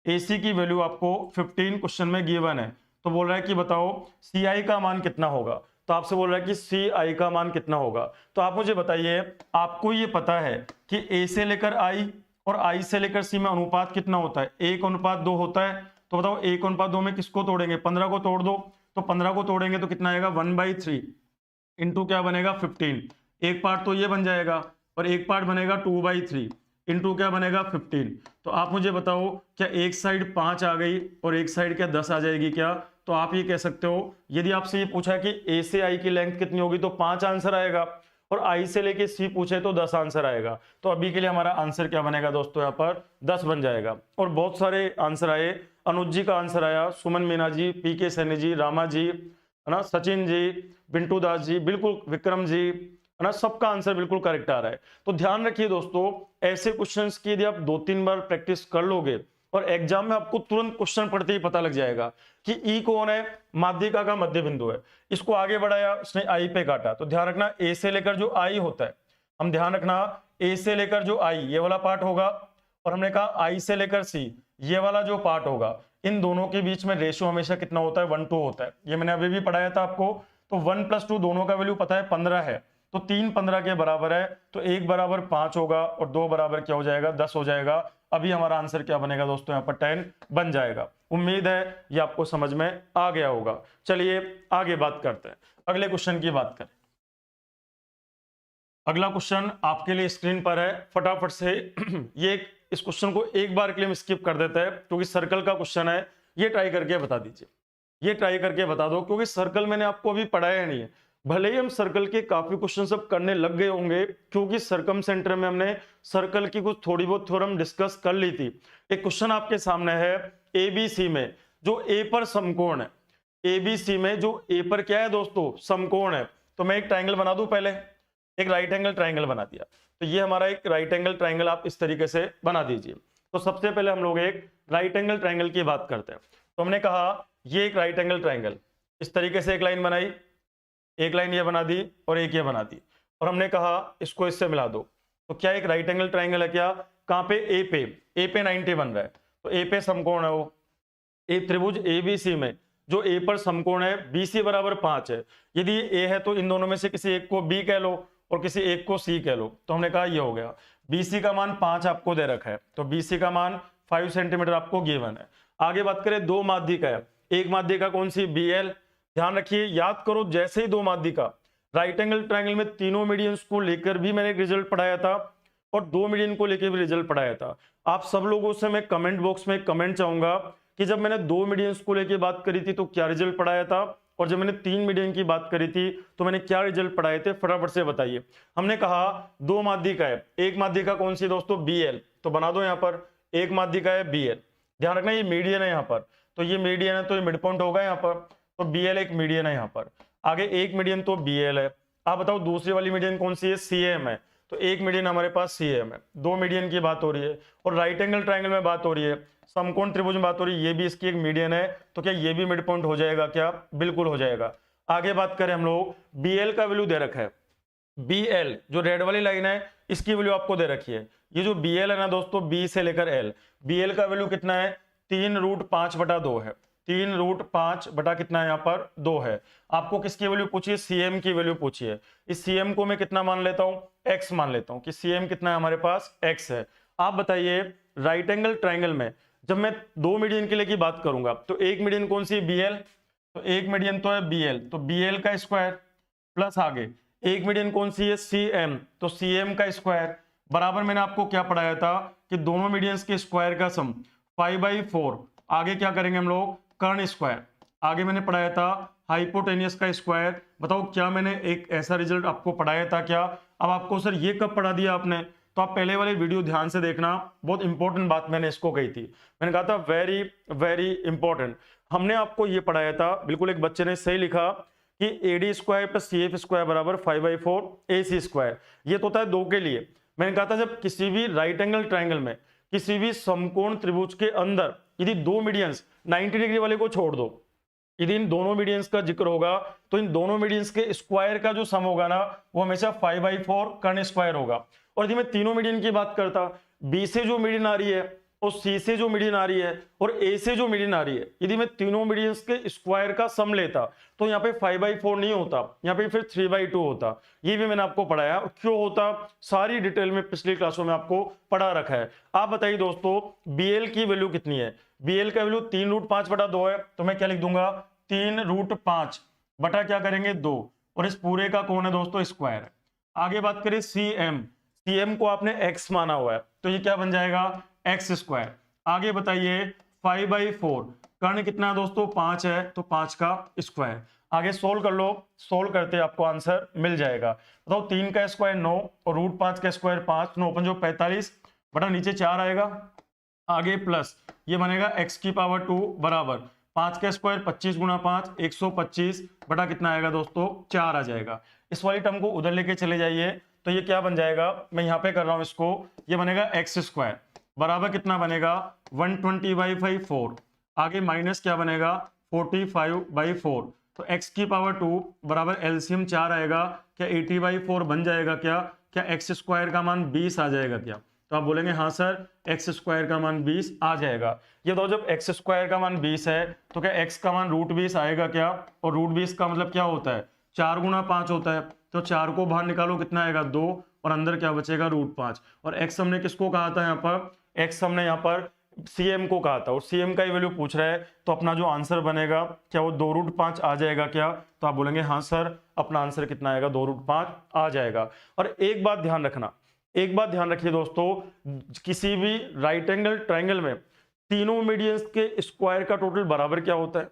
ए सी की वैल्यू आपको 15 क्वेश्चन में गिवन है। तो बोल रहा है कि बताओ सी आई का मान कितना होगा, तो आपसे बोल रहा है कि सी आई का मान कितना होगा। तो आप मुझे बताइए, आपको ये पता है कि ए से लेकर आई और आई से लेकर सी में अनुपात कितना होता है, 1:2 होता है। तो बताओ 1:2 में किसको तोड़ेंगे, 15 को तोड़ दो, तो 15 को तोड़ेंगे तो कितना आएगा, 1/3 इंटू क्या बनेगा, 15। एक पार्ट तो ये बन जाएगा और एक पार्ट बनेगा 2/3 इंटू क्या बनेगा, 15। तो आप मुझे बताओ, क्या एक साइड 5 आ गई और एक साइड क्या 10 आ जाएगी क्या? तो आप ये कह सकते हो, यदि आपसे ये पूछा कि ए से आई की लेंथ कितनी होगी तो 5 आंसर आएगा, और आई से लेके सी पूछे तो 10 आंसर आएगा। तो अभी के लिए हमारा आंसर क्या बनेगा दोस्तों, यहाँ पर 10 बन जाएगा। और बहुत सारे आंसर आए, अनुज जी का आंसर आया, सुमन मीना जी, पी के सैनी जी, रामा जी, है ना, सचिन जी, बिंटू दास जी, बिल्कुल विक्रम जी, है ना, सबका आंसर बिल्कुल करेक्ट आ रहा है। तो ध्यान रखिए दोस्तों, ऐसे क्वेश्चंस की यदि आप 2-3 बार प्रैक्टिस कर लोगे और एग्जाम में आपको तुरंत क्वेश्चन पढ़ते ही पता लग जाएगा कि ई कौन है, माध्यिका का मध्य बिंदु है। इसको आगे बढ़ाया, उसने आई पे काटा, तो ध्यान रखना ए से लेकर जो आई होता है, हम ध्यान रखना ए से लेकर जो आई ये वाला पार्ट होगा, और हमने कहा आई से लेकर सी ये वाला जो पार्ट होगा, इन दोनों के बीच में रेशियो हमेशा कितना होता है, 1:2 होता है। ये मैंने अभी भी पढ़ाया था आपको। तो 1 + 2 दोनों का वैल्यू पता है 15 है, तो 3 15 के बराबर है, तो 1 बराबर 5 होगा और 2 बराबर क्या हो जाएगा, 10 हो जाएगा। अभी हमारा आंसर क्या बनेगा दोस्तों, यहाँ पर 10 बन जाएगा। उम्मीद है ये आपको समझ में आ गया होगा। चलिए आगे बात करते हैं, अगले क्वेश्चन की बात करें। अगला क्वेश्चन आपके लिए स्क्रीन पर है, फटाफट से ये इस क्वेश्चन को एक बार के लिए हम स्किप कर देते हैं क्योंकि सर्कल का क्वेश्चन है। ये ट्राई करके बता दीजिए, ये ट्राई करके बता दो, क्योंकि सर्कल मैंने आपको अभी पढ़ाया नहीं है। भले ही हम सर्कल के काफी क्वेश्चन सब करने लग गए होंगे, क्योंकि सर्कम सेंटर में हमने सर्कल की कुछ थोड़ी बहुत थ्योरम डिस्कस कर ली थी। एक क्वेश्चन आपके सामने है, एबीसी में जो ए पर समकोण है, एबीसी में जो ए पर क्या है दोस्तों, समकोण है। तो मैं एक ट्राइंगल बना दूं, पहले एक राइट एंगल ट्राइंगल बना दिया, तो ये हमारा एक राइट एंगल ट्राइंगल आप इस तरीके से बना दीजिए। तो सबसे पहले हम लोग एक राइट एंगल ट्राइंगल की बात करते हैं। तो हमने कहा ये एक राइट एंगल ट्राइंगल, इस तरीके से एक लाइन बनाई, एक लाइन ये बना दी और एक ये बना दी, और हमने कहा इसको इससे मिला दो। तो क्या एक राइट एंगल ट्राइंगल है क्या? कहां पे? ए पे 90 बन रहा है, तो ए पे समकोण है वो। ए त्रिभुज एबीसी में जो ए पर समकोण है, बीसी बराबर 5 है। यदि ए है तो इन दोनों में से किसी एक को बी कह लो और किसी एक को सी कह लो। तो हमने कहा ये हो गया, बीसी का मान 5 आपको दे रखा है, तो बीसी का मान 5 सेंटीमीटर आपको गिवन है। आगे बात करें, 2 माध्यिका है, एक माध्यिका कौन सी, बीएल। ध्यान रखिए, याद करो, जैसे ही 2 माध्यिका, राइट एंगल ट्राइंगल में तीनों मीडियंस को लेकर भी मैंने एक रिजल्ट पढ़ाया था और 2 मीडियन को लेकर भी रिजल्ट पढ़ाया था। आप सब लोगों से मैं कमेंट बॉक्स में कमेंट चाहूंगा कि जब मैंने 2 मीडियंस को लेकर बात करी थी तो क्या रिजल्ट पढ़ाया था, और जब मैंने 3 मीडियन की बात करी थी तो मैंने क्या रिजल्ट पढ़ाए थे, फटाफट से बताइए। हमने कहा 2 माध्यिका है, एक माध्यिका कौन सी दोस्तों, बीएल, तो बना दो यहाँ पर एक माध्यिका है बीएल। ध्यान रखना ये मीडियन है यहाँ पर, तो ये मीडियन है तो ये मिड पॉइंट होगा यहाँ पर, तो BL एक मीडियन है यहाँ पर। आगे एक मीडियन तो BL है। आप बताओ दूसरी वाली मीडियन कौन सी है? CM है। तो एक मीडियन हमारे पास CM है। दो मीडियन की बात हो रही है और राइट एंगल ट्राइंगल में बात हो रही है, समकोण त्रिभुज में बात हो रही है, ये भी इसकी एक मीडियन है। तो क्या ये भी मिड पॉइंट हो जाएगा क्या? बिल्कुल हो जाएगा। आगे बात करें हम लोग, BL का वैल्यू दे रखा है। BL जो रेड वाली लाइन है इसकी वैल्यू आपको दे रखी है। ये जो BL है ना दोस्तों, B से लेकर L, BL का वैल्यू कितना है? 3√5/2 है। 3√5 बटा कितना है यहाँ पर? 2 है। आपको किसकी वैल्यू पूछी है? CM की वैल्यू पूछी है। इस CM को मैं कितना मान लेता हूँ? X मान लेता हूँ कि CM कितना है हमारे पास? X है। आप बताइए राइट एंगल ट्राइंगल में जब मैं दो मीडियन के लिए की बात करूंगा तो एक मीडियन कौन सी है? BL। तो एक मीडियन तो है BL, तो BL का स्क्वायर प्लस आगे एक मीडियन कौन सी है? CM, तो CM का स्क्वायर बराबर मैंने आपको क्या पढ़ाया था कि दोनों मीडियंस के स्क्वायर का सम 5/4। आगे क्या करेंगे हम लोग? कर्ण स्क्वायर। आगे मैंने पढ़ाया था हाइपोटेनियस का स्क्वायर। बताओ क्या मैंने एक ऐसा रिजल्ट आपको पढ़ाया था क्या? अब आपको सर ये कब पढ़ा दिया आपने? तो आप पहले वाले वीडियो ध्यान से देखना, बहुत इंपॉर्टेंट बात मैंने इसको कही थी। मैंने कहा था वेरी वेरी इंपॉर्टेंट। हमने आपको ये पढ़ाया था, बिल्कुल एक बच्चे ने सही लिखा कि AD square plus CF square बराबर 5/4 AC स्क्वायर। ये तो होता है दो के लिए। मैंने कहा था जब किसी भी राइट एंगल ट्राइंगल में किसी भी समकोण त्रिभुज के अंदर यदि दो मीडियंस 90 डिग्री वाले को छोड़ दो, यदि इन दोनों मीडियंस का जिक्र होगा तो इन दोनों मीडियंस के स्क्वायर का जो सम होगा ना वो हमेशा 5/4 कर्ण स्क्वायर होगा। और यदि मैं तीनों मीडियन की बात करता, B से जो मीडियन आ रही है और C से जो मीडियन आ रही है और A से जो मीडियन आ रही है, यदि मैं तीनों मीडियंस के स्क्वायर का सम लेता तो यहाँ पे 5/4 नहीं होता, यहाँ पे फिर 3/2 होता। ये भी मैंने आपको पढ़ाया। क्यों होता? सारी डिटेल में पिछली क्लासों में आपको पढ़ा रखा है। आप बताइए दोस्तों BL की वैल्यू कितनी है? BL का वैल्यू 3√5/2 है। तो मैं क्या लिख दूंगा? 3√5 बटा क्या करेंगे? 2, और इस पूरे का कौन है दोस्तों? स्क्वायर है। आगे बात करें CM को आपने X माना हुआ है तो ये क्या बन जाएगा? X square. आगे बताइए 5/4 कर्ण कितना है दोस्तों? 5 है, तो 5 का स्क्वायर। आगे सोल्व कर लो, सोल्व करते आपको आंसर मिल जाएगा। बताओ 3 का स्क्वायर 9 और √5 का स्क्वायर 5, 9 5 45 बटा नीचे 4 आएगा। आगे प्लस ये बनेगा x की पावर 2 बराबर 5 का स्क्वायर 25 गुणा 5 125 बटा कितना आएगा दोस्तों? 4 आ जाएगा। इस वाली टर्म को उधर लेके चले जाइए तो ये क्या बन जाएगा? मैं यहाँ पे कर रहा हूँ इसको, ये बनेगा x स्क्वायर बराबर कितना बनेगा? 120/4। आगे माइनस क्या बनेगा? 45/4। तो x की पावर 2 बराबर एलसीएम 4 आएगा। क्या 80/4 बन जाएगा? क्या x स्क्वायर का मान 20 आ जाएगा क्या? तो आप बोलेंगे हाँ सर x स्क्वायर का मान 20 आ जाएगा। ये तो जब x स्क्वायर का मान 20 है तो क्या x का मान √20 आएगा क्या? और √20 का मतलब क्या होता है? 4 गुणा 5 होता है। तो 4 को बाहर निकालो कितना आएगा? 2, और अंदर क्या बचेगा? √5। और x हमने किसको कहा था यहाँ पर? x हमने यहाँ पर CM को कहा था और CM का ही वैल्यू पूछ रहा है। तो अपना जो आंसर बनेगा क्या वो 2√5 आ जाएगा क्या? तो आप बोलेंगे हाँ सर अपना आंसर कितना आएगा? 2√5 आ जाएगा। और एक बात ध्यान रखना, एक बात ध्यान रखिए दोस्तों, किसी भी राइट एंगल ट्राइंगल में तीनों मीडियंस के स्क्वायर का टोटल बराबर क्या होता है?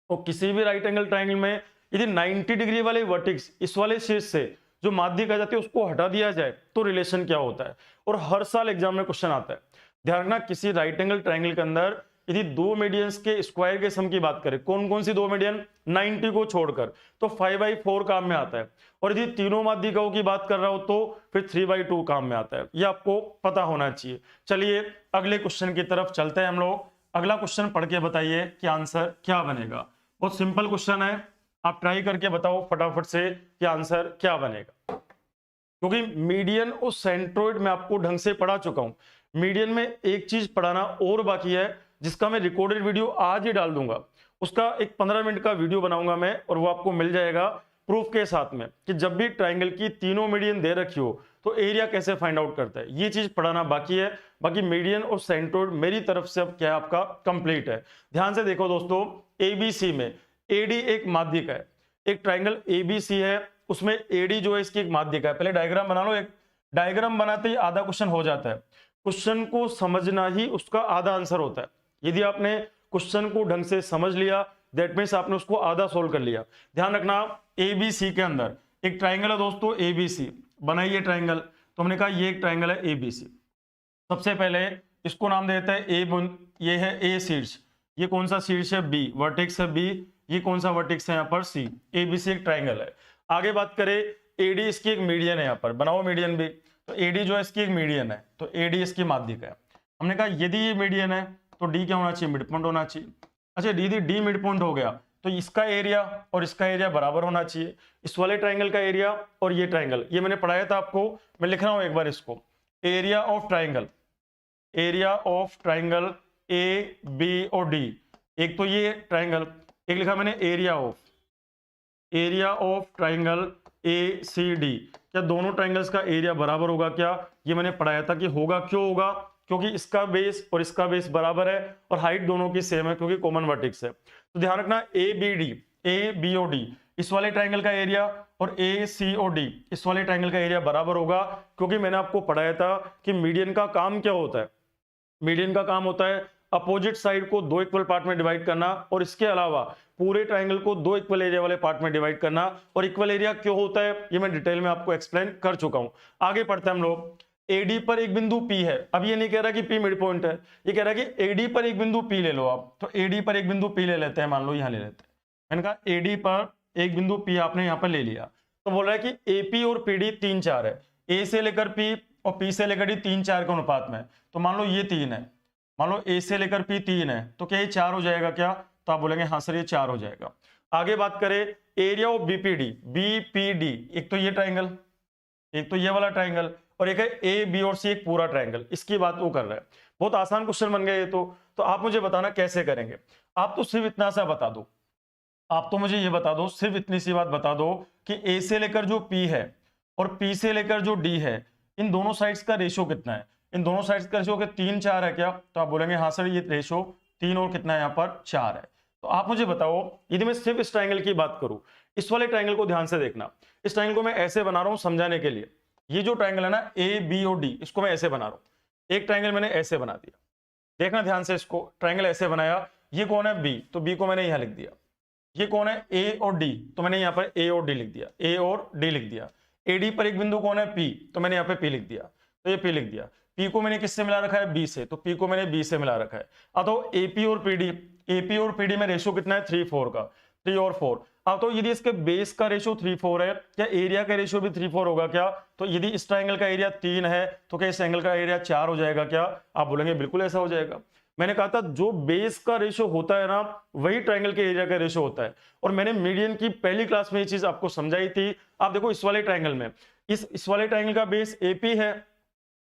और किसी भी राइट एंगल ट्राइंगल में यदि 90 डिग्री वाले वर्टेक्स इस वाले शीर्ष से जो माध्य कहा जाती है उसको हटा दिया जाए तो रिलेशन क्या होता है? और हर साल एग्जाम में क्वेश्चन आता है। ध्यान रखना किसी राइट एंगल ट्राइंगल के अंदर यदि दो मीडियंस के स्क्वायर के सम की बात करें, कौन कौन सी दो मीडियन? 90 को छोड़कर, तो 5/4 काम में आता है। और यदि तीनों माध्यिकाओं की बात कर रहा हो तो फिर 3/2 काम में आता है। ये आपको पता होना चाहिए। चलिए अगले क्वेश्चन की तरफ चलते हैं हम लोग। अगला क्वेश्चन पढ़ के बताइए कि आंसर क्या बनेगा। बहुत सिंपल क्वेश्चन है, आप ट्राई करके बताओ फटाफट से कि आंसर क्या बनेगा। क्योंकि मीडियन और सेंट्रोइड में आपको ढंग से पढ़ा चुका हूं। मीडियन में एक चीज पढ़ाना और बाकी है जिसका मैं रिकॉर्डेड वीडियो आज ही डाल दूंगा। उसका एक 15 मिनट का वीडियो बनाऊंगा मैं और वो आपको मिल जाएगा प्रूफ के साथ में कि जब भी ट्राइंगल की तीनों मीडियन दे रखी हो तो एरिया कैसे फाइंड आउट करता है। ये चीज पढ़ाना बाकी है। बाकी मीडियन और सेंट्रोइड मेरी तरफ से अब क्या आपका कंप्लीट है। ध्यान से देखो दोस्तों, एबीसी में एडी एक माध्यिक है। एक ट्राइंगल एबीसी है उसमें एडी जो है इसकी एक माध्यिक है। पहले डायग्राम बना लो। एक डायग्राम बनाते ही आधा क्वेश्चन हो जाता है। क्वेश्चन को समझना ही उसका आधा आंसर होता है। यदि आपने क्वेश्चन को ढंग से समझ लिया दैट मीन्स आपने उसको आधा सोल्व कर लिया। ध्यान रखना एबीसी के अंदर एक ट्राइंगल है दोस्तों एबीसी, बनाइए ट्राइंगल। तो हमने कहा ये एक ट्राइंगल है एबीसी। सबसे पहले इसको नाम देते हैं ए। ये है ए शीर्ष, ये कौन सा शीर्ष है? बी, वर्टेक्स है बी, ये कौन सा वर्टेक्स है यहाँ पर, सी। ABC एक ट्राइंगल है। आगे बात करें, AD इसकी एक मीडियन है, यहाँ पर बनाओ मीडियन भी, तो AD जो है इसकी एक मीडियन है, तो AD इसकी माध्यिका है। हमने कहा यदि ये मीडियन है तो D क्या होना चाहिए, मिड पॉइंट होना चाहिए। अच्छा यदि D मिड पॉइंट हो गया तो इसका एरिया और इसका एरिया बराबर होना चाहिए। इस वाले ट्राइंगल का एरिया और ये ट्राइंगल, ये मैंने पढ़ाया था आपको, मैं लिख रहा हूं एक बार इसको, area of triangle, area of triangle AB और D, एक तो ये ट्राइंगल, एक लिखा मैंने एरिया ऑफ ट्राइंगल ACD। क्या दोनों ट्राइंगल्स का एरिया बराबर होगा क्या, ये मैंने पढ़ाया था कि होगा। क्यों होगा, क्योंकि इसका बेस और इसका बेस बराबर है और हाइट दोनों की सेम है क्योंकि कॉमन वर्टेक्स है। तो ध्यान रखना ABOD इस वाले ट्राइंगल का एरिया और ACOD इस वाले ट्राइंगल का एरिया बराबर होगा, क्योंकि मैंने आपको पढ़ाया था कि मीडियन का काम क्या होता है। मीडियन का काम होता है अपोजिट साइड को दो इक्वल पार्ट में डिवाइड करना और इसके अलावा पूरे ट्राइंगल को दो इक्वल एरिया वाले पार्ट में डिवाइड करना। और इक्वल एरिया क्यों होता है ये मैं डिटेल में आपको एक्सप्लेन कर चुका हूं। आगे पढ़ते हैं हम लोग। AD पर एक बिंदु P है, अब ये नहीं कह रहा कि P मिड पॉइंट है, ये कह रहा है कि AD पर एक बिंदु P ले लो आप। तो AD पर एक बिंदु P ले लेते हैं, मान लो यहां ले लेते हैं। मैंने कहा AD पर एक बिंदु P आपने यहां पर ले लिया, तो बोल रहा है कि AP और PD 3 4 है, A से लेकर P और P से लेकर D 3 4 के अनुपात में। तो मान लो ये 3 है, मान लो A से लेकर P 3 है, तो क्या ये 4 हो जाएगा क्या, तो आप बोलेंगे हाँ सर ये 4 हो जाएगा। आगे बात करें एरिया ऑफ BPD, एक तो ये ट्राइंगल, एक तो ये वाला ट्राइंगल और एक है A B और C एक पूरा ट्राइंगल, इसकी बात वो कर रहा है। बहुत आसान क्वेश्चन बन गए ये तो आप मुझे बताना कैसे करेंगे। आप तो सिर्फ इतना सा बता दो, आप तो मुझे ये बता दो, सिर्फ इतनी सी बात बता दो कि A से लेकर जो P है और P से लेकर जो D है, इन दोनों साइड्स का रेशियो कितना है। इन दोनों साइड्स का रेशियो 3 4 है क्या, तो आप बोलेंगे हाँ सर ये रेशियो 3 और कितना है यहाँ पर 4 है। तो आप मुझे बताओ यदि मैं सिर्फ इस ट्राइंगल की बात करूं, इस वाले ट्राइंगल को ध्यान से देखना, इस ट्राइंगल को मैं ऐसे बना रहा हूं समझाने के लिए। ये जो ट्राइंगल है ना A B और D, इसको मैं ऐसे बना रहा हूं। एक ट्राइंगल मैंने ऐसे बना दिया, देखना ध्यान से, इसको ट्राइंगल ऐसे बनाया। ये कौन है B, तो B को मैंने यहां लिख दिया। ये कौन है A और D, तो मैंने यहाँ पर A और D लिख दिया, A और D लिख दिया। AD पर एक बिंदु कौन है P, तो मैंने यहाँ पे P लिख दिया, तो ये P लिख दिया। P को मैंने किससे मिला रखा है, B से, तो P को मैंने B से मिला रखा है। अब तो AP और PD में रेशियो कितना है 3 4 का, 3 और 4। अब तो यदि इसके बेस का रेशियो 3 4 है, क्या एरिया का रेशियो भी 3 4 होगा क्या, तो यदि इस ट्राइंगल का एरिया 3 है तो क्या इस एंगल का एरिया 4 हो जाएगा क्या, आप बोलेंगे बिल्कुल ऐसा हो जाएगा। मैंने कहा था जो बेस का रेशियो होता है ना वही ट्राइंगल के एरिया का रेशियो होता है, और मैंने मीडियन की पहली क्लास में ये चीज आपको समझाई थी। आप देखो इस वाले ट्राइंगल में इस वाले ट्राइंगल का बेस AP है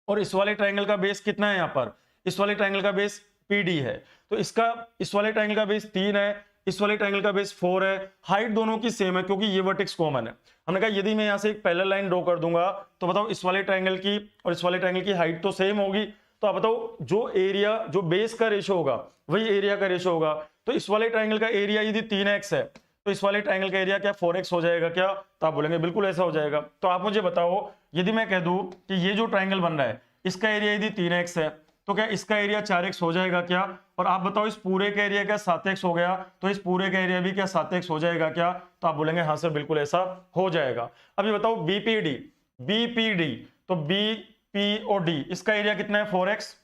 और इस वाले ट्राइंगल का बेस कितना है, यहाँ पर इस वाले ट्राइंगल का बेस PD है। तो इस वाले ट्राइंगल का बेस 3 है, इस वाले ट्राइंगल का बेस 4 है, हाइट दोनों की सेम है क्योंकि ये वर्टेक्स कॉमन है। हमने कहा यदि मैं यहाँ से एक पैरेलल लाइन ड्रॉ कर दूंगा तो बताओ इस वाले ट्राइंगल की और इस वाले ट्राइंगल की हाइट तो सेम होगी, तो आप बताओ जो एरिया जो बेस का रेशियो होगा वही एरिया का रेशियो होगा। तो इस वाले ट्राइंगल का एरिया यदि 3x है तो इस वाले ट्राइंगल का एरिया क्या 4x हो जाएगा क्या, तो आप बोलेंगे बिल्कुल ऐसा हो जाएगा। तो आप मुझे बताओ यदि मैं कह दूं कि ये जो ट्राइंगल बन रहा है इसका एरिया यदि 3x है तो क्या इसका एरिया 4x हो जाएगा क्या, और आप बताओ इस पूरे का एरिया क्या 7x हो गया, तो इस पूरे का एरिया भी क्या 7x हो जाएगा क्या, तो आप बोलेंगे हाँ सर बिल्कुल ऐसा हो जाएगा। अभी बताओ BPD, तो BP और D इसका एरिया कितना है 4x,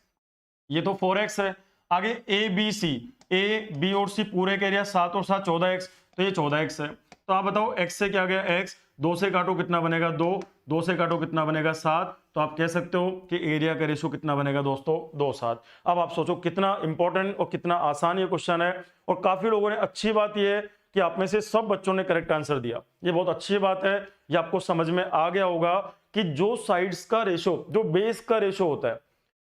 ये तो 4x है। आगे A B और C पूरे का एरिया 7 और 7 14x, तो ये 14x है। तो आप बताओ x से क्या गया x, 2 से काटो कितना बनेगा 2, 2 से काटो कितना बनेगा 7, तो आप कह सकते हो कि एरिया का रेशियो कितना बनेगा दोस्तों 2 7। अब आप सोचो कितना इंपॉर्टेंट और कितना आसान ये क्वेश्चन है, और काफी लोगों ने, अच्छी बात ये है कि आप में से सब बच्चों ने करेक्ट आंसर दिया, ये बहुत अच्छी बात है। ये आपको समझ में आ गया होगा कि जो साइड्स का रेशियो जो बेस का रेशियो होता है,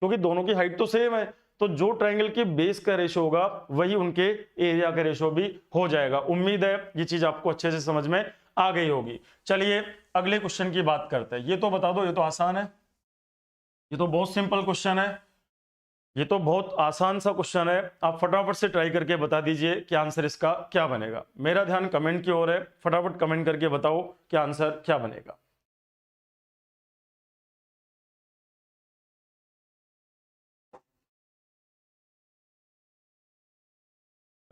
क्योंकि दोनों की हाइट तो सेम है, तो जो ट्राइंगल के बेस का रेशियो होगा वही उनके एरिया का रेशियो भी हो जाएगा। उम्मीद है ये चीज आपको अच्छे से समझ में आ गई होगी। चलिए अगले क्वेश्चन की बात करते हैं। ये तो बता दो, ये तो आसान है, ये तो बहुत सिंपल क्वेश्चन है, ये तो बहुत आसान सा क्वेश्चन है। आप फटाफट से ट्राई करके बता दीजिए कि आंसर इसका क्या बनेगा। मेरा ध्यान कमेंट की ओर है, फटाफट कमेंट करके बताओ कि आंसर क्या बनेगा।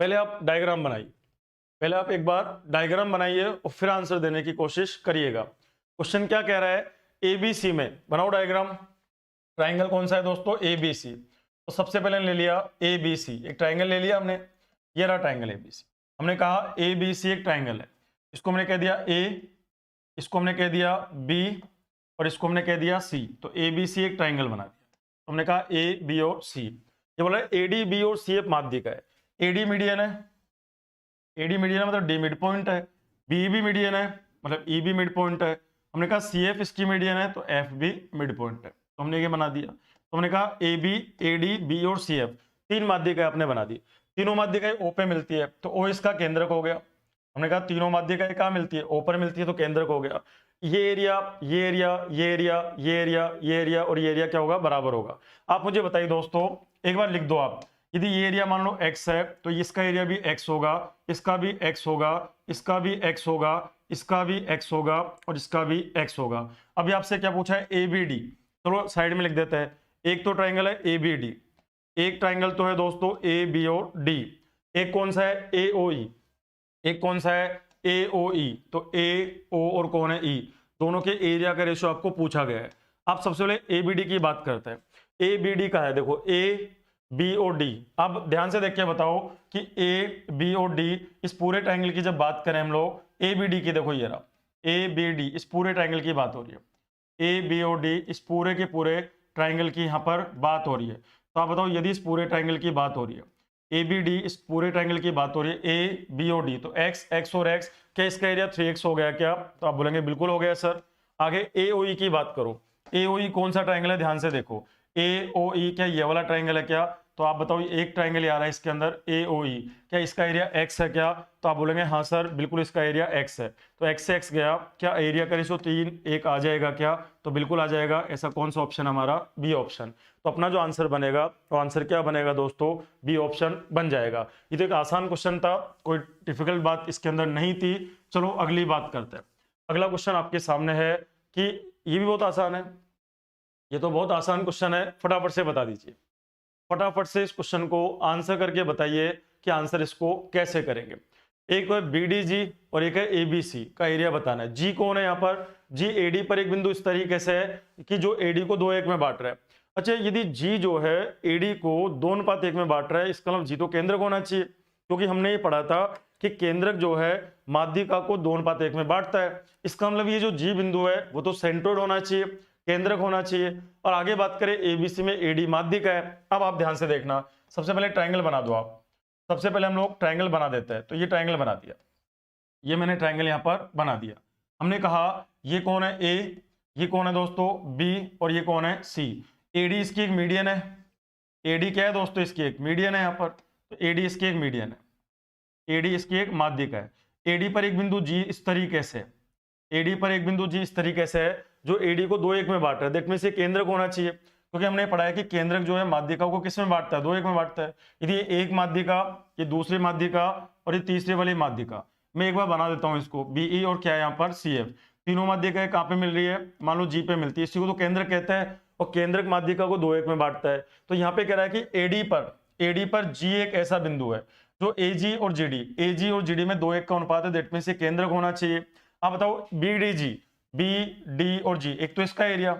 पहले आप डायग्राम बनाइए, पहले आप एक बार डायग्राम बनाइए और फिर आंसर देने की कोशिश करिएगा। क्वेश्चन क्या कह रहा है, ABC में बनाओ डायग्राम। ट्राइंगल कौन सा है दोस्तों, ABC। तो सबसे पहले ले लिया ABC, एक ट्राइंगल ले लिया हमने, ये रहा ट्राइंगल ABC। हमने कहा ए बी सी एक ट्राइंगल है, इसको हमने कह दिया ए, इसको हमने कह दिया बी और इसको हमने कह दिया सी, तो ए बी सी एक ट्राइंगल बना दिया। तो हमने कहा ए बी और सी, ये बोला ए डी बी और सी एक माध्यिका है, ए डी मीडियन है, ए डी मीडियन है मतलब डी मिड पॉइंट है, बी भी मीडियन है मतलब ई भी मिड पॉइंट है। हमने कहा सी एफ इसकी मीडियन है तो एफ भी मिड पॉइंट है, तो हमने ये बना दिया। तो हमने कहा A B, A D, B और सी एफ तीन माध्यिकाएं आपने बना दी, तीनों माध्यिकाएं ओ पे मिलती है तो ओ इसका केंद्रक हो गया। हमने कहा तीनों माध्यिकाएं कहाँ मिलती है, ओ पर मिलती है तो केंद्रक हो गया। ये एरिया, ये एरिया, ये एरिया, ये एरिया, ये एरिया और ये एरिया क्या होगा, बराबर होगा। आप मुझे बताइए दोस्तों, एक बार लिख दो आप, यदि ये एरिया मान लो x है तो इसका एरिया भी x होगा, इसका भी x होगा, इसका भी x होगा, इसका भी x होगा और इसका भी x होगा। अभी आपसे क्या पूछा है, ए बी डी, चलो साइड में लिख देते हैं। एक तो ट्राइंगल है ए बी डी, एक ट्राइंगल तो है दोस्तों ए बी और डी, एक कौन सा है ए ओ ई, एक कौन सा है ए ओ ई, तो ए ओ और कौन है ई, दोनों के एरिया का रेशियो आपको पूछा गया है। आप सबसे पहले ए बी डी की बात करते हैं। ए बी डी का है देखो ए बी और डी, अब ध्यान से देख के बताओ कि ए बी और डी इस पूरे ट्राइंगल की जब बात करें हम लोग, ए बी डी की देखो ये रहा, ए बी डी इस पूरे ट्राइंगल की बात हो रही है, ए बी और डी इस पूरे के पूरे ट्राइंगल की यहाँ पर बात हो रही है। तो आप बताओ यदि इस पूरे ट्राइंगल की बात हो रही है, ए बी डी इस पूरे ट्राइंगल की बात हो रही है, ए बी और डी, तो एक्स, एक्स और एक्स, क्या इसका एरिया 3x हो गया क्या, तो आप बोलेंगे बिल्कुल हो गया सर। आगे ए ओ ई की बात करो, ए ओ ई कौन सा ट्राइंगल है, ध्यान से देखो, ए ओ ई क्या ये वाला ट्राइंगल है क्या, तो आप बताओ एक ट्राइंगल आ रहा है इसके अंदर ए ओ ई, क्या इसका एरिया x है क्या, तो आप बोलेंगे हाँ सर बिल्कुल इसका एरिया x है। तो x से x गया, क्या एरिया का रेशियो 3 1 आ जाएगा क्या, तो बिल्कुल आ जाएगा। ऐसा कौन सा ऑप्शन हमारा, बी ऑप्शन। तो अपना जो आंसर बनेगा तो आंसर क्या बनेगा दोस्तों, बी ऑप्शन बन जाएगा। ये तो एक आसान क्वेश्चन था, कोई डिफिकल्ट बात इसके अंदर नहीं थी। चलो अगली बात करते हैं। अगला क्वेश्चन आपके सामने है कि ये भी बहुत आसान है, ये तो बहुत आसान क्वेश्चन है, फटाफट से बता दीजिए, फटाफट से इस क्वेश्चन को आंसर करके बताइए कि आंसर इसको कैसे करेंगे। एक है बी डी जी और एक है ए बी सी का एरिया बताना है। जी कौन है यहाँ पर, जी ए डी पर एक बिंदु इस तरीके से है कि जो ए डी को 2:1 में बांट रहा है। अच्छा यदि जी जो है ए डी को 2:1 में बांट रहा है, इसका मतलब जी तो केंद्रक होना चाहिए, क्योंकि हमने ये पढ़ा था कि केंद्रक जो है माध्यिका को 2:1 में बांटता है। इसका मतलब ये जो जी बिंदु है वो तो सेंट्रोइड होना चाहिए, केंद्रक होना चाहिए। और आगे बात करें एबीसी में एडी माध्यिका है। अब आप ध्यान से देखना, सबसे पहले ट्राइंगल बना दो आप, सबसे पहले हम लोग ट्राइंगल बना देते हैं। तो ये ट्राइंगल बना दिया, ये मैंने ट्राइंगल यहाँ पर बना दिया। हमने कहा ये कौन है ए, ये कौन है दोस्तों बी और ये कौन है सी। एडी इसकी एक मीडियन है, एडी क्या है दोस्तों इसकी एक मीडियन है यहाँ पर, तो एडी इसकी एक मीडियन है, एडी इसकी एक माध्यिका है। एडी पर एक बिंदु जी इस तरीके से, एडी पर एक बिंदु जी इस तरीके से है जो एडी को 2:1 में बांट रहा है। देखने से केंद्रक होना चाहिए, क्योंकि हमने पढ़ा है कि केंद्रक जो है माध्यिका को किस में बांटता है, 2:1 में बांटता है। यदि ये एक माध्यिका, ये दूसरी माध्यिका और ये तीसरी वाली माध्यिका, मैं एक बार बना देता हूँ इसको, बीई और क्या है यहाँ पर सीएफ, तीनों माध्यिकाएं कहाँ पे मिल रही है, मान लो जी पे मिलती है, इसी को तो केंद्रक कहते हैं और केंद्रक माध्यिका को 2:1 में बांटता है। तो यहाँ पे कह रहा है कि एडी पर जी एक ऐसा बिंदु है जो एजी और जीडी, और जीडी में 2:1 का अनुपात है, दैट मीन से केंद्रक होना चाहिए। आप बताओ बीडीजी, बी डी और जी, एक तो इसका एरिया,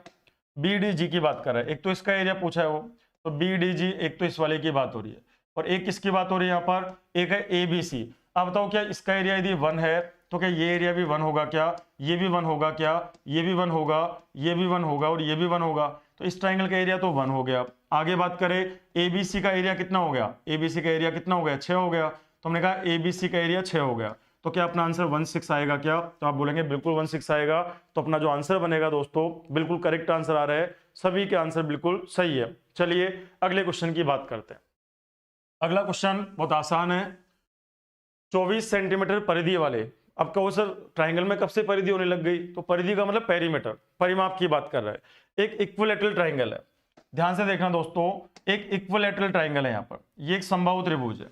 बीडीजी की बात कर रहा है, एक तो इसका एरिया पूछा है वो, तो बीडीजी एक तो इस वाले की बात हो रही है और एक किसकी बात हो रही है यहाँ पर, एक है एबीसी। आप बताओ क्या इसका एरिया यदि 1 है तो क्या ये एरिया भी 1 होगा क्या, ये भी 1 होगा क्या, ये भी 1 होगा, ये भी 1 होगा और ये भी 1 होगा, तो इस ट्राइंगल का एरिया तो 1 हो गया। आगे बात करें एबीसी का एरिया कितना हो गया, एबीसी का एरिया कितना हो गया, 6 हो गया। तो हमने कहा एबीसी का एरिया 6 हो गया, तो क्या अपना आंसर 16 आएगा क्या, तो आप बोलेंगे बिल्कुल 16 आएगा। तो अपना जो आंसर बनेगा दोस्तों बिल्कुल करेक्ट आंसर आ रहा है, सभी के आंसर बिल्कुल सही है। चलिए अगले क्वेश्चन की बात करते हैं। अगला क्वेश्चन बहुत आसान है, 24 सेंटीमीटर परिधि वाले। अब कहो सर ट्राइंगल में कब से परिधि होने लग गई, तो परिधि का मतलब पेरीमीटर, परिमाप की बात कर रहा है। एक इक्विलैटरल ट्राइंगल है, ध्यान से देखना दोस्तों, एक इक्विलैटरल ट्राइंगल है यहाँ पर, ये एक समबाहु त्रिभुज है,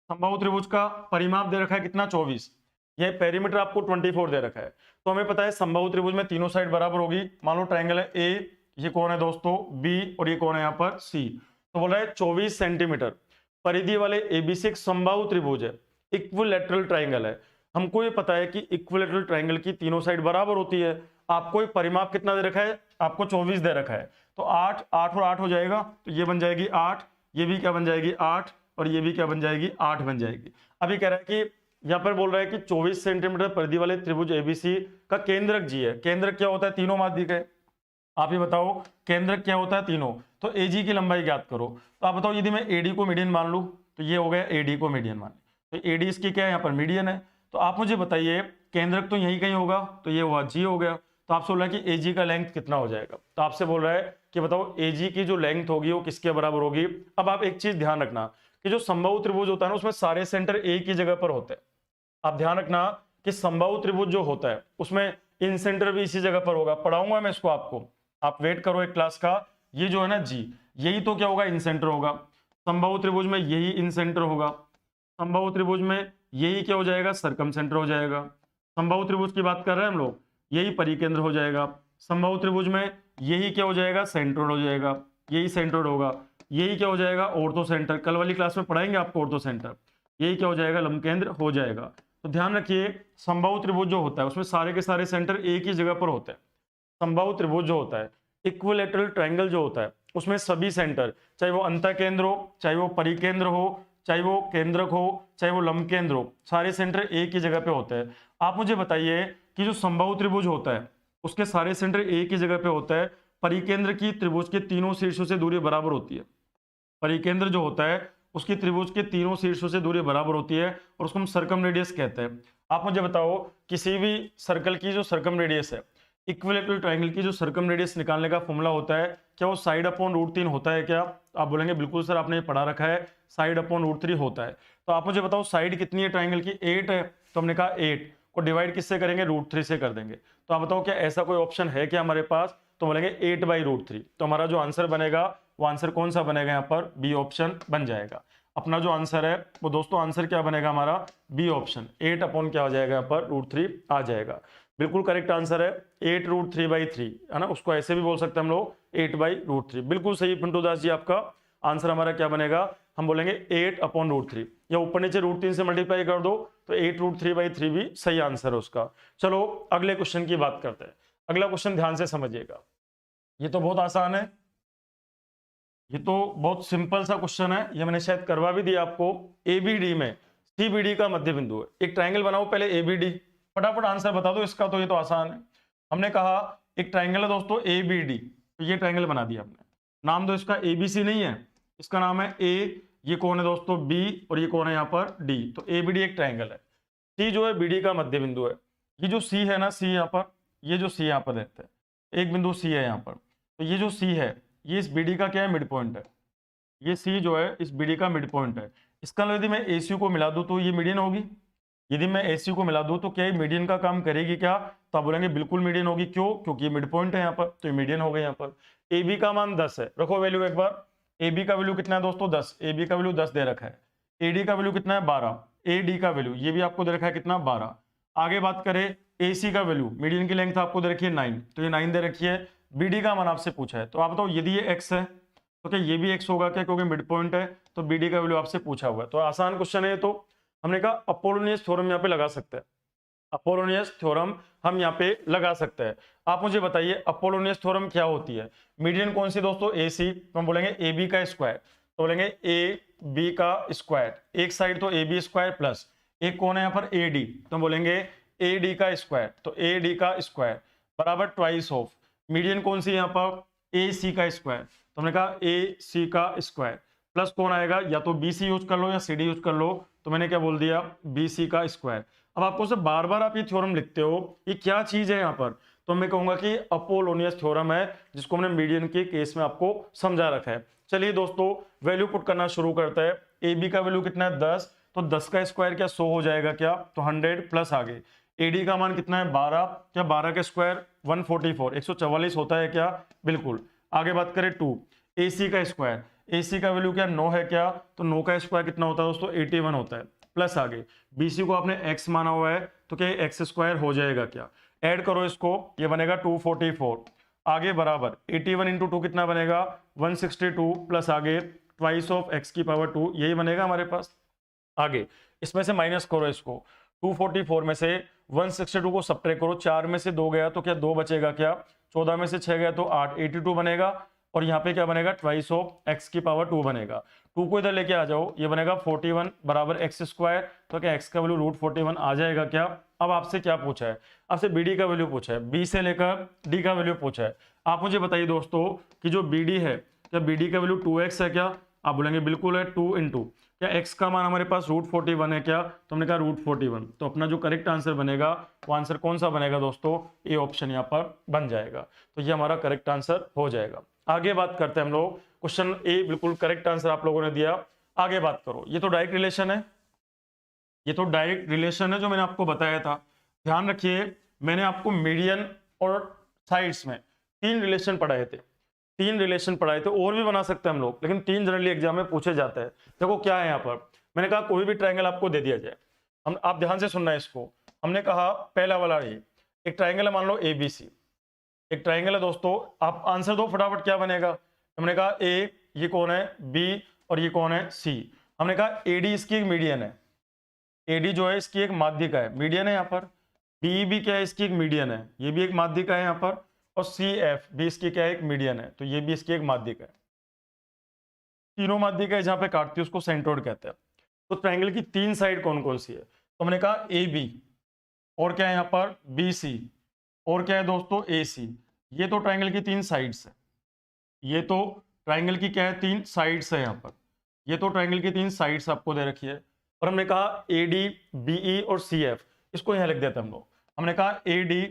समबाहु त्रिभुज का परिमाप दे रखा है कितना 24, ये पेरीमीटर आपको 24 दे रखा है। तो हमें पता है समबाहु त्रिभुज में तीनों साइड बराबर होगी। मान लो ट्राइंगल है ए, ये कौन है दोस्तों बी और ये कौन है यहाँ पर सी। तो बोल रहा है 24 सेंटीमीटर परिधि वाले एबीसी एक समबाहु त्रिभुज है, इक्विलैटरल ट्राइंगल है। हमको ये पता है कि इक्विलैटरल ट्राइंगल की तीनों साइड बराबर होती है। आपको एक परिमाप कितना दे रखा है, आपको 24 दे रखा है, तो 8 और 8 हो जाएगा, तो ये बन जाएगी 8, ये भी क्या बन जाएगी 8 और ये भी क्या बन जाएगी 8 बन जाएगी। अभी कह रहा है कि यहाँ पर बोल रहा है कि 24 सेंटीमीटर परिधि वाले त्रिभुज एबीसी का केंद्रक जी है। केंद्रक क्या होता है? तीनों मान दी गए। आप ये बताओ केंद्रक क्या होता है? तीनों। तो एजी की लंबाई ज्ञात करो। तो आप बताओ यदि मैं एडी को मीडियन मान लूं तो ये हो गया एडी को मीडियन मान। तो एडी इसकी क्या है? यहाँ पर मीडियन है। तो आप मुझे बताइए केंद्रक तो यही कहीं होगा, तो ये हुआ जी हो गया। तो आपसे बोल रहा है कि एजी का लेंथ कितना हो जाएगा। तो आपसे बोल रहा है कि बताओ एजी की जो लेंथ होगी वो किसके बराबर होगी। अब आप एक चीज ध्यान रखना कि जो समबाहु त्रिभुज होता है ना उसमें सारे सेंटर एक ही जगह पर होते हैं। आप ध्यान रखना कि समबाहु त्रिभुज जो होता है उसमें इन सेंटर भी इसी जगह पर होगा। पढ़ाऊंगा मैं इसको आपको, आप वेट करो एक क्लास का। ये जो है ना जी, यही तो क्या होगा? इन सेंटर होगा। समबाहु त्रिभुज में यही इन सेंटर होगा। समबाहु त्रिभुज में यही क्या हो जाएगा? सरकम सेंटर हो जाएगा। समबाहु त्रिभुज की बात कर रहे हैं हम लोग, यही परिकेंद्र हो जाएगा। समबाहु त्रिभुज में यही क्या हो जाएगा? सेंट्रोइड हो जाएगा। यही सेंट्रोइड होगा। यही क्या हो जाएगा? Ortho centre. कल वाली क्लास में पढ़ाएंगे आपको ऑर्थो सेंटर। यही क्या हो जाएगा? लंब केंद्र हो जाएगा। तो ध्यान रखिए समबाहु त्रिभुज जो होता है उसमें सारे के सारे सेंटर एक ही जगह पर होते हैं। समबाहु त्रिभुज जो होता है, इक्विलैटरल ट्रायंगल जो होता है उसमें सभी सेंटर, चाहे वो अंतः केंद्र हो, चाहे वो परिकेंद्र हो, चाहे वो केंद्रक हो, चाहे वो लंब केंद्र हो, सारे सेंटर एक ही जगह पे होते हैं। आप मुझे बताइए कि जो समबाहु त्रिभुज होता है उसके सारे सेंटर एक ही जगह पे होता है। परिकेंद्र की त्रिभुज के तीनों शीर्षों से दूरी बराबर होती है। परिकेंद्र जो होता है उसकी त्रिभुज के तीनों शीर्षों से दूरी बराबर होती है और उसको हम सर्कम रेडियस कहते हैं। आप मुझे बताओ किसी भी सर्कल की जो सर्कम रेडियस है, इक्विलैटरल ट्रायंगल की जो सर्कम रेडियस निकालने का फॉर्मूला होता है, क्या वो साइड अपॉन √3 होता है क्या? आप बोलेंगे बिल्कुल सर आपने ये पढ़ा रखा है, साइड अपॉन √3 होता है। तो आप मुझे बताओ साइड कितनी है ट्रायंगल की? 8 है। तो हमने कहा 8 को डिवाइड किससे करेंगे? √3 से कर देंगे। तो आप बताओ क्या ऐसा कोई ऑप्शन है क्या हमारे पास? तो बोलेंगे 8/√3। तो हमारा जो आंसर बनेगा वो आंसर कौन सा बनेगा? यहाँ पर बी ऑप्शन बन जाएगा। अपना जो आंसर है वो दोस्तों आंसर क्या बनेगा हमारा? B option. 8 अपॉन क्या हो जाएगा? यहाँ पर √3 आ जाएगा। बिल्कुल करेक्ट आंसर है 8√3/3, है ना। उसको ऐसे भी बोल सकते हैं हम लोग 8/√3। बिल्कुल सही पिंटू दास जी, आपका आंसर हमारा क्या बनेगा? हम बोलेंगे 8/√3 या ऊपर नीचे √3 से मल्टीप्लाई कर दो तो 8√3/3 भी सही आंसर है उसका। चलो अगले क्वेश्चन की बात करते हैं। अगला क्वेश्चन ध्यान से समझिएगा, ये तो बहुत आसान है, ये तो बहुत सिंपल सा क्वेश्चन है, ये मैंने शायद करवा भी दिया आपको। एबीडी में सीबीडी का मध्य बिंदु है। एक ट्रायंगल बनाओ पहले एबीडी, फटाफट आंसर बता दो इसका। तो ये तो आसान है। हमने कहा एक ट्रायंगल है दोस्तों एबीडी, तो ये ट्रायंगल बना दिया हमने। नाम दो इसका, एबीसी नहीं है, इसका नाम है ए। ये कौन है दोस्तों? बी। और ये कौन है यहाँ पर? डी। तो एबीडी एक ट्रायंगल है। सी जो है बीडी का मध्य बिंदु है। ये जो सी है ना, सी यहाँ पर, ये जो सी यहाँ पर देखते हैं, एक बिंदु सी है यहाँ पर। तो ये जो सी है ये इस बीडी का क्या है? मिड पॉइंट है। ये सी जो है इस बीडी का मिड पॉइंट है। इसका यदि मैं एसी को मिला दूं तो ये मीडियन होगी। यदि मैं एसी को मिला दूं तो क्या ये मीडियन का काम करेगी क्या? तो आप बोलेंगे बिल्कुल मीडियन होगी। क्यों? क्योंकि ये मिड पॉइंट है यहाँ पर, तो ये मीडियन हो गया यहाँ पर। ए बी का मान 10 है, रखो वैल्यू एक बार। ए बी का वैल्यू कितना है दोस्तों? 10। ए बी का वैल्यू 10 दे रखा है। ए डी का वैल्यू कितना है? 12। ए डी का वैल्यू ये भी आपको दे रखा है कितना? 12। आगे बात करें ए सी का वैल्यू, मीडियन की लेंथ आपको दे रखी है 9, तो ये 9 दे रखी है। बी डी का मान आपसे पूछा है, तो आप बताओ यदि ये एक्स है तो क्या ये भी एक्स होगा क्या? क्योंकि मिड पॉइंट है। तो बी डी का वैल्यू आपसे पूछा हुआ है, तो आसान क्वेश्चन है। तो हमने कहा अपोलोनियस थ्योरम यहाँ पे लगा सकते हैं। अपोलोनियस थ्योरम हम यहाँ पे लगा सकते हैं। आप मुझे बताइए अपोलोनियस थ्योरम क्या होती है? मीडियन कौन सी दोस्तों? ए सी। तो हम बोलेंगे ए बी का स्क्वायर, तो बोलेंगे ए बी का स्क्वायर। एक साइड तो ए बी स्क्वायर प्लस एक कौन है यहाँ पर? A D. तो हम बोलेंगे ए डी का स्क्वायर, तो ए डी का स्क्वायर बराबर ट्वाइस ऑफ मीडियन कौन सी यहाँ पर? ए सी का स्क्वायर। तो हमने कहा ए सी का स्क्वायर प्लस कौन आएगा? या तो बी सी यूज कर लो या सी डी यूज कर लो। तो मैंने क्या बोल दिया? बी सी का स्क्वायर। अब आपको से बार बार आप ये थ्योरम लिखते हो, ये क्या चीज है यहाँ पर? तो मैं कहूंगा कि अपोलोनियस थ्योरम है, जिसको हमने मीडियन के केस में आपको समझा रखा है। चलिए दोस्तों वैल्यू पुट करना शुरू करते हैं। ए बी का वैल्यू कितना है? 10। तो 10 का स्क्वायर क्या 100 हो जाएगा क्या? तो 100 प्लस आगे एडी का मान कितना है? 12। क्या 12 का स्क्वायर 144, 144 होता है क्या? बिल्कुल। आगे बात करें 2, ए सी का स्क्वायर, ए सी का वैल्यू क्या 9 है क्या? तो 9 का स्क्वायर कितना होता है दोस्तों? 81 होता है। प्लस आगे बीसी को आपने x माना हुआ है, तो क्या एक्स स्क्वायर हो जाएगा क्या? ऐड करो इसको, ये बनेगा 244। आगे बराबर 81 इंटू 2 कितना बनेगा? 162 प्लस आगे ट्वाइस ऑफ x की पावर 2, यही बनेगा हमारे पास। आगे इसमें से माइनस करो इसको, 244 में से 162 को सब्ट्रैक्ट करो, 4 में से 2 गया तो क्या 2 बचेगा क्या? 14 में से 6 गया तो 8, 82 बनेगा। और यहाँ पे क्या बनेगा, ट्वाइस ऑफ एक्स की पावर 2 बनेगा। 2 को इधर लेके आ जाओ, ये बनेगा 41 बराबर एक्स स्क्वायर। तो क्या एक्स का वैल्यू √41 आ जाएगा क्या। अब आपसे क्या पूछा है, आपसे बी डी का वैल्यू पूछा है, बी से लेकर डी का वैल्यू पूछा है। आप मुझे बताइए दोस्तों कि जो बी डी है, क्या बी डी का वैल्यू 2x है क्या। आप बोलेंगे बिल्कुल है, 2 इंटू क्या x का मान हमारे पास √41 है क्या, तो हमने कहा √41। तो अपना जो करेक्ट आंसर बनेगा वो आंसर कौन सा बनेगा दोस्तों, ए ऑप्शन यहाँ पर बन जाएगा। तो ये हमारा करेक्ट आंसर हो जाएगा। आगे बात करते हैं हम लोग, क्वेश्चन ए बिल्कुल करेक्ट आंसर आप लोगों ने दिया। आगे बात करो, ये तो डायरेक्ट रिलेशन है, ये तो डायरेक्ट रिलेशन है जो मैंने आपको बताया था। ध्यान रखिए, मैंने आपको मीडियन और साइड्स में 3 रिलेशन पढ़ाए थे, 3 रिलेशन पढ़ाए थे, और भी बना सकते हैं हम लोग, लेकिन 3 जनरली एग्जाम में पूछे जाते हैं। देखो क्या है यहाँ पर, मैंने कहा कोई भी ट्रायंगल आपको दे दिया जाए, हम आप ध्यान से सुनना है इसको। हमने कहा पहला वाला ये एक ट्रायंगल है, मान लो ABC, एक ट्रायंगल है दोस्तों। आप आंसर दो फटाफट, क्या बनेगा। हमने कहा ए, ये कौन है, बी, और ये कौन है, सी। हमने कहा एडी इसकी एक मीडियन है, एडी जो है इसकी एक माध्यिका है, मीडियन है यहाँ पर। बी भी क्या है, इसकी एक मीडियन है, ये भी एक माध्यिका है यहाँ पर। और सी एफ भी इसकी क्या है, एक मीडियन है, तो ये भी इसकी एक माध्यिका है। तीनों माध्यिका है जहाँ पे काटती है उसको सेंट्रोइड कहते हैं। तो ट्रायंगल की 3 साइड कौन कौन सी है, तो हमने कहा ए बी, और क्या है यहाँ पर बी सी, और क्या है दोस्तों ए सी। ये तो ट्रायंगल की 3 साइड्स है, ये तो ट्रायंगल की क्या है 3 साइड्स है यहाँ पर, ये तो ट्रायंगल की 3 साइड्स आपको दे रखी है। और हमने कहा ए डी बी ई और सी एफ, इसको यहाँ लिख देते हैं हम लोग। हमने कहा ए डी,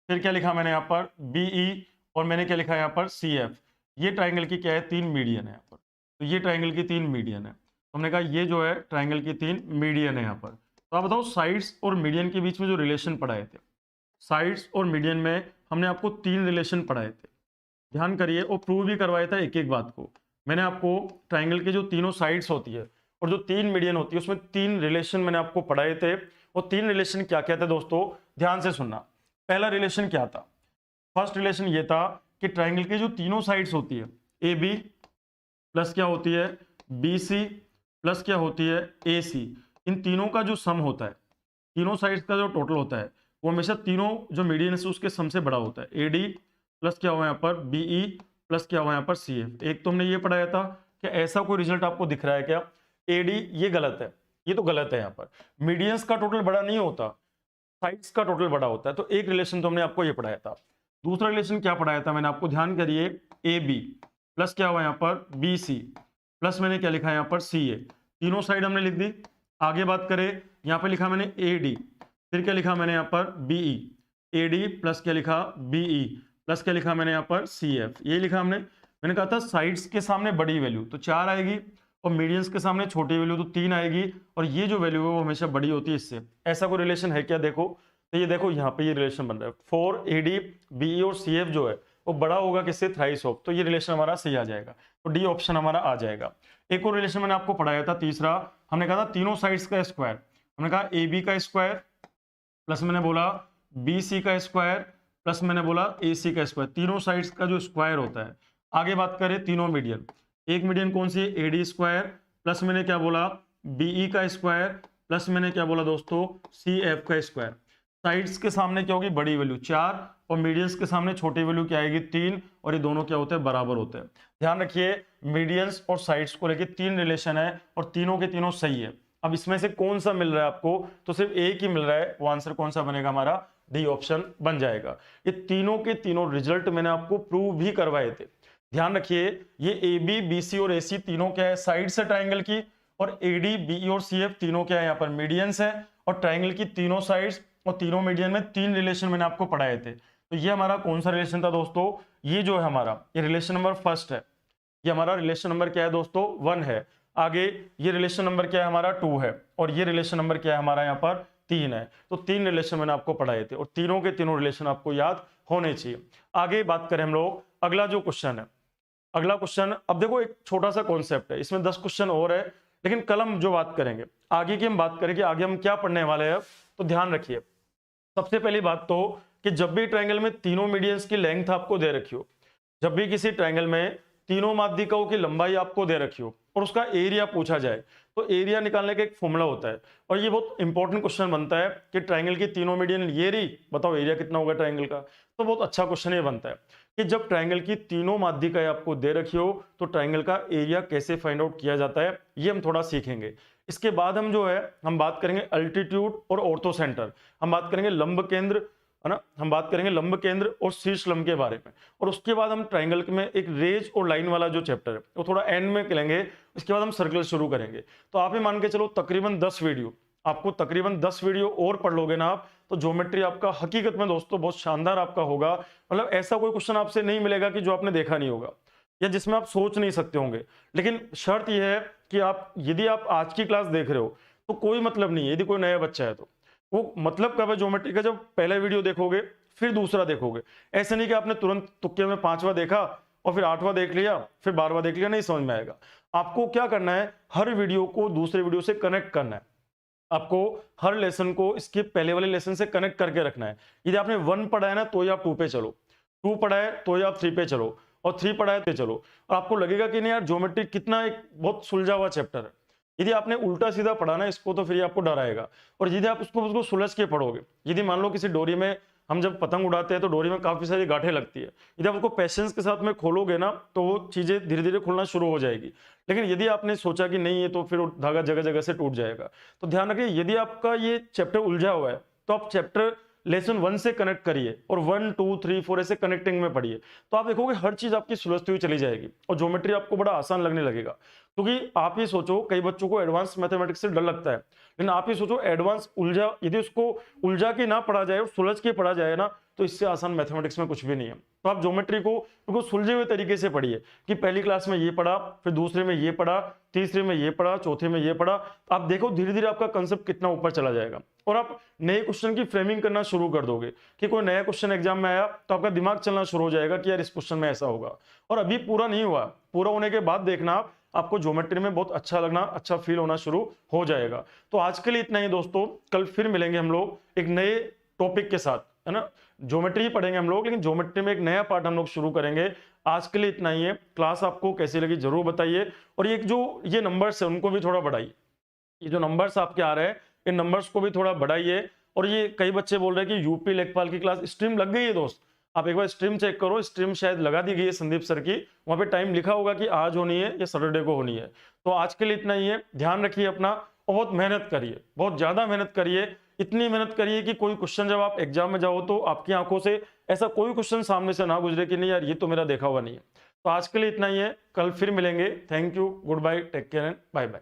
फिर क्या लिखा मैंने यहाँ पर बी ई, और मैंने क्या लिखा यहाँ पर सी एफ। ये ट्रायंगल की क्या है 3 मीडियन है यहाँ पर, तो ये ट्रायंगल की 3 मीडियन है। तो हमने कहा ये जो है ट्रायंगल की 3 मीडियन है यहाँ पर। तो आप बताओ साइड्स और मीडियन के बीच में जो रिलेशन पढ़ाए थे, साइड्स और मीडियन में हमने आपको 3 रिलेशन पढ़ाए थे। ध्यान करिए, और प्रूव भी करवाया था एक एक बात को। मैंने आपको ट्रायंगल के जो तीनों साइड्स होती है और जो 3 मीडियन होती है उसमें 3 रिलेशन मैंने आपको पढ़ाए थे। वो 3 रिलेशन क्या क्या थे दोस्तों, ध्यान से सुनना। पहला रिलेशन क्या था, फर्स्ट रिलेशन ये था कि ट्रायंगल के जो तीनों साइड्स होती है, ए बी प्लस क्या होती है बी सी प्लस क्या होती है ए सी, इन तीनों का जो सम होता है, तीनों साइड्स का जो टोटल होता है, वो हमेशा तीनों जो मीडियन है उसके सम से बड़ा होता है। ए डी प्लस क्या हुआ यहाँ पर बी ई प्लस क्या हुआ यहाँ पर सी एफ। एक तो हमने ये पढ़ाया था कि ऐसा कोई रिजल्ट आपको दिख रहा है क्या, ए डी ये गलत है, ये तो गलत है। यहाँ पर मीडियंस का टोटल बड़ा नहीं होता, साइड्स का टोटल बड़ा होता है। तो एक रिलेशन तो हमने आपको ये पढ़ाया था। दूसरा रिलेशन क्या पढ़ाया था मैंने आपको, ध्यान करिए, ए बी प्लस क्या हुआ यहाँ पर बी सी प्लस मैंने क्या लिखा है यहाँ पर सी ए। तीनों साइड हमने लिख दी। आगे बात करें, यहाँ पे लिखा मैंने ए डी, फिर क्या लिखा मैंने यहाँ पर B E, A D plus क्या लिखा बी ई प्लस क्या लिखा मैंने यहाँ पर सी एफ। ये लिखा हमने, मैंने कहा था साइड्स के सामने बड़ी वैल्यू तो 4 आएगी और मीडियंस के सामने छोटी वैल्यू तो 3 आएगी, और ये जो वैल्यू है वो हमेशा बड़ी होती है इससे। ऐसा कोई रिलेशन है क्या, देखो तो ये देखो यहाँ पे ये रिलेशन बन रहा है 4 ए डी बी ई और सी एफ जो है वो बड़ा होगा किससे, थ्राइस ऑफ। तो ये रिलेशन हमारा सही आ जाएगा, तो डी ऑप्शन हमारा आ जाएगा। एक और रिलेशन मैंने आपको पढ़ाया था तीसरा, हमने कहा था तीनों साइड्स का स्क्वायर। हमने कहा ए बी का स्क्वायर प्लस मैंने बोला बी सी का स्क्वायर प्लस मैंने बोला ए सी का स्क्वायर, तीनों साइड्स का जो स्क्वायर होता है। आगे बात करें तीनों मीडियन, एक मीडियन कौन सी है, ए डी स्क्वायर प्लस मैंने क्या बोला बीई का स्क्वायर प्लस मैंने क्या बोला दोस्तों सी एफ का स्क्वायर। साइड्स के सामने क्या होगी, बड़ी वैल्यू 4 और मीडियंस के सामने छोटी वैल्यू क्या आएगी 3, और ये दोनों क्या होते हैं, बराबर होते हैं। ध्यान रखिए, मीडियंस और साइड्स को लेके 3 रिलेशन है और तीनों के तीनों सही है। अब इसमें से कौन सा मिल रहा है आपको, तो सिर्फ एक ही मिल रहा है, वो आंसर कौन सा बनेगा हमारा, डी ऑप्शन बन जाएगा। ये तीनों के तीनों रिजल्ट मैंने आपको प्रूव भी करवाए थे। ध्यान रखिए, ये ए बी बी सी और ए सी तीनों क्या है, साइड्स है ट्राइंगल की, और ए डी बी ई और सी एफ तीनों क्या है, यहाँ पर मीडियंस है, और ट्राइंगल की तीनों साइड्स और तीनों मीडियन में 3 रिलेशन मैंने आपको पढ़ाए थे। तो ये हमारा कौन सा रिलेशन था दोस्तों, ये जो है हमारा ये रिलेशन नंबर फर्स्ट है, ये हमारा रिलेशन नंबर क्या है दोस्तों 1 है। आगे ये रिलेशन नंबर क्या है हमारा 2 है, और ये रिलेशन नंबर क्या है हमारा यहाँ पर 3 है। तो 3 रिलेशन मैंने आपको पढ़ाए थे और तीनों के तीनों रिलेशन आपको याद होने चाहिए। आगे बात करें हम लोग, अगला जो क्वेश्चन है, अगला क्वेश्चन, अब देखो एक छोटा सा कॉन्सेप्ट है, इसमें 10 क्वेश्चन और है, लेकिन कल हम जो बात करेंगे आगे की, हम बात करेंगे आगे हम क्या पढ़ने वाले हैं। तो ध्यान रखिए, सबसे पहली बात तो कि जब भी ट्रायंगल में तीनों मीडियंस की लेंथ आपको दे रखी हो, जब भी किसी ट्रायंगल में तीनों माध्यिकाओं की लंबाई आपको दे रखी हो और उसका एरिया पूछा जाए, तो एरिया निकालने का एक फॉर्मूला होता है, और ये बहुत इंपॉर्टेंट क्वेश्चन बनता है कि ट्रायंगल की तीनों मीडियन ये रही, बताओ एरिया कितना होगा ट्रायंगल का। तो बहुत अच्छा क्वेश्चन ये बनता है कि जब ट्राइंगल की तीनों माध्यिकाएं आपको दे रखी हो तो ट्राइंगल का एरिया कैसे फाइंड आउट किया जाता है, ये हम थोड़ा सीखेंगे। इसके बाद हम जो है हम बात करेंगे अल्टीट्यूड और ऑर्थो सेंटर, हम बात करेंगे लंब केंद्र, है ना, हम बात करेंगे लंब केंद्र और शीर्ष लंब के बारे में। और उसके बाद हम ट्राइंगल में एक रेज और लाइन वाला जो चैप्टर है वो थोड़ा एंड में करेंगे। इसके बाद हम सर्कल शुरू करेंगे। तो आप ही मान के चलो तकरीबन 10 वीडियो, आपको तकरीबन 10 वीडियो और पढ़ लोगे ना आप, तो ज्योमेट्री आपका हकीकत में दोस्तों बहुत शानदार आपका होगा। मतलब ऐसा कोई क्वेश्चन आपसे नहीं मिलेगा कि जो आपने देखा नहीं होगा या जिसमें आप सोच नहीं सकते होंगे। लेकिन शर्त यह है कि आप यदि आप आज की क्लास देख रहे हो तो कोई मतलब नहीं है, यदि कोई नया बच्चा है तो वो मतलब कब है ज्योमेट्री का, जब पहला वीडियो देखोगे फिर दूसरा देखोगे। ऐसे नहीं कि आपने तुरंत तुक्के में 5वां देखा और फिर 8वां देख लिया फिर 12वां देख लिया, नहीं समझ में आएगा। आपको क्या करना है, हर वीडियो को दूसरे वीडियो से कनेक्ट करना है। आपको हर लेसन को इसके पहले वाले लेसन से कनेक्ट करके रखना है। यदि आपने 1 पढ़ा है ना तो ही आप 2 पे चलो, 2 पढ़ा है तो ही आप 3 पे चलो, और 3 पढ़ा है तो चलो। और आपको लगेगा कि नहीं यार ज्योमेट्री कितना एक बहुत सुलझा हुआ चैप्टर है। यदि आपने उल्टा सीधा पढ़ा ना इसको तो फिर ये आपको डराएगा। और यदि आप उसको सुलझ के पढ़ोगे, यदि मान लो किसी डोरी में हम जब पतंग उड़ाते हैं तो डोरी में काफी सारी गांठें लगती है, यदि आप उसको पेशेंस के साथ में खोलोगे ना तो वो चीजें धीरे धीरे खुलना शुरू हो जाएगी। लेकिन यदि आपने सोचा कि नहीं ये तो फिर धागा जगह जगह से टूट जाएगा। तो ध्यान रखिए, यदि आपका ये चैप्टर उलझा हुआ है तो आप चैप्टर लेसन 1 से कनेक्ट करिए और 1 2 3 4 ऐसे कनेक्टिंग में पढ़िए, तो आप देखोगे हर चीज आपकी सुलझती हुई चली जाएगी और ज्योमेट्री आपको बड़ा आसान लगने लगेगा। क्योंकि आप ही सोचो, कई बच्चों को एडवांस मैथमेटिक्स से डर लगता है, लेकिन आप ही सोचो एडवांस उलझा यदि उसको उलझा के ना पढ़ा जाए और सुलझ के पढ़ा जाए ना तो इससे आसान मैथमेटिक्स में कुछ भी नहीं है। तो आप ज्योमेट्री को बिल्कुल सुलझे हुए तरीके से पढ़िए कि पहली क्लास में ये पढ़ा, फिर दूसरे में ये पढ़ा, तीसरे में ये पढ़ा, चौथे में ये पढ़ा। आप देखो धीरे धीरे आपका कंसेप्ट कितना ऊपर चला जाएगा और आप नए क्वेश्चन की फ्रेमिंग करना शुरू कर दोगे कि कोई नया क्वेश्चन एग्जाम में आया तो आपका दिमाग चलना शुरू हो जाएगा कि यार इस क्वेश्चन में ऐसा होगा। और अभी पूरा नहीं हुआ, पूरा होने के बाद देखना आपको ज्योमेट्री में बहुत अच्छा लगना, अच्छा फील होना शुरू हो जाएगा। तो आज के लिए इतना ही दोस्तों, कल फिर मिलेंगे हम लोग एक नए टॉपिक के साथ, है ना। ज्योमेट्री ही पढ़ेंगे हम लोग, लेकिन ज्योमेट्री में एक नया पार्ट हम लोग शुरू करेंगे। आज के लिए इतना ही है। क्लास आपको कैसी लगी जरूर बताइए, और ये नंबर्स है उनको भी थोड़ा बढ़ाइए। ये जो नंबर्स आपके आ रहे हैं इन नंबर्स को भी थोड़ा बढ़ाइए। और ये कई बच्चे बोल रहे हैं कि यूपी लेखपाल की क्लास स्ट्रीम लग गई है दोस्त, आप एक बार स्ट्रीम चेक करो, स्ट्रीम शायद लगा दी गई है संदीप सर की, वहां पे टाइम लिखा होगा कि आज होनी है या सैटरडे को होनी है। तो आज के लिए इतना ही है। ध्यान रखिए अपना और बहुत मेहनत करिए, बहुत ज्यादा मेहनत करिए। इतनी मेहनत करिए कि कोई क्वेश्चन जब आप एग्जाम में जाओ तो आपकी आंखों से ऐसा कोई क्वेश्चन सामने से ना गुजरे कि नहीं यार ये तो मेरा देखा हुआ नहीं है। तो आज के लिए इतना ही है, कल फिर मिलेंगे। Thank you, goodbye, take care and bye bye.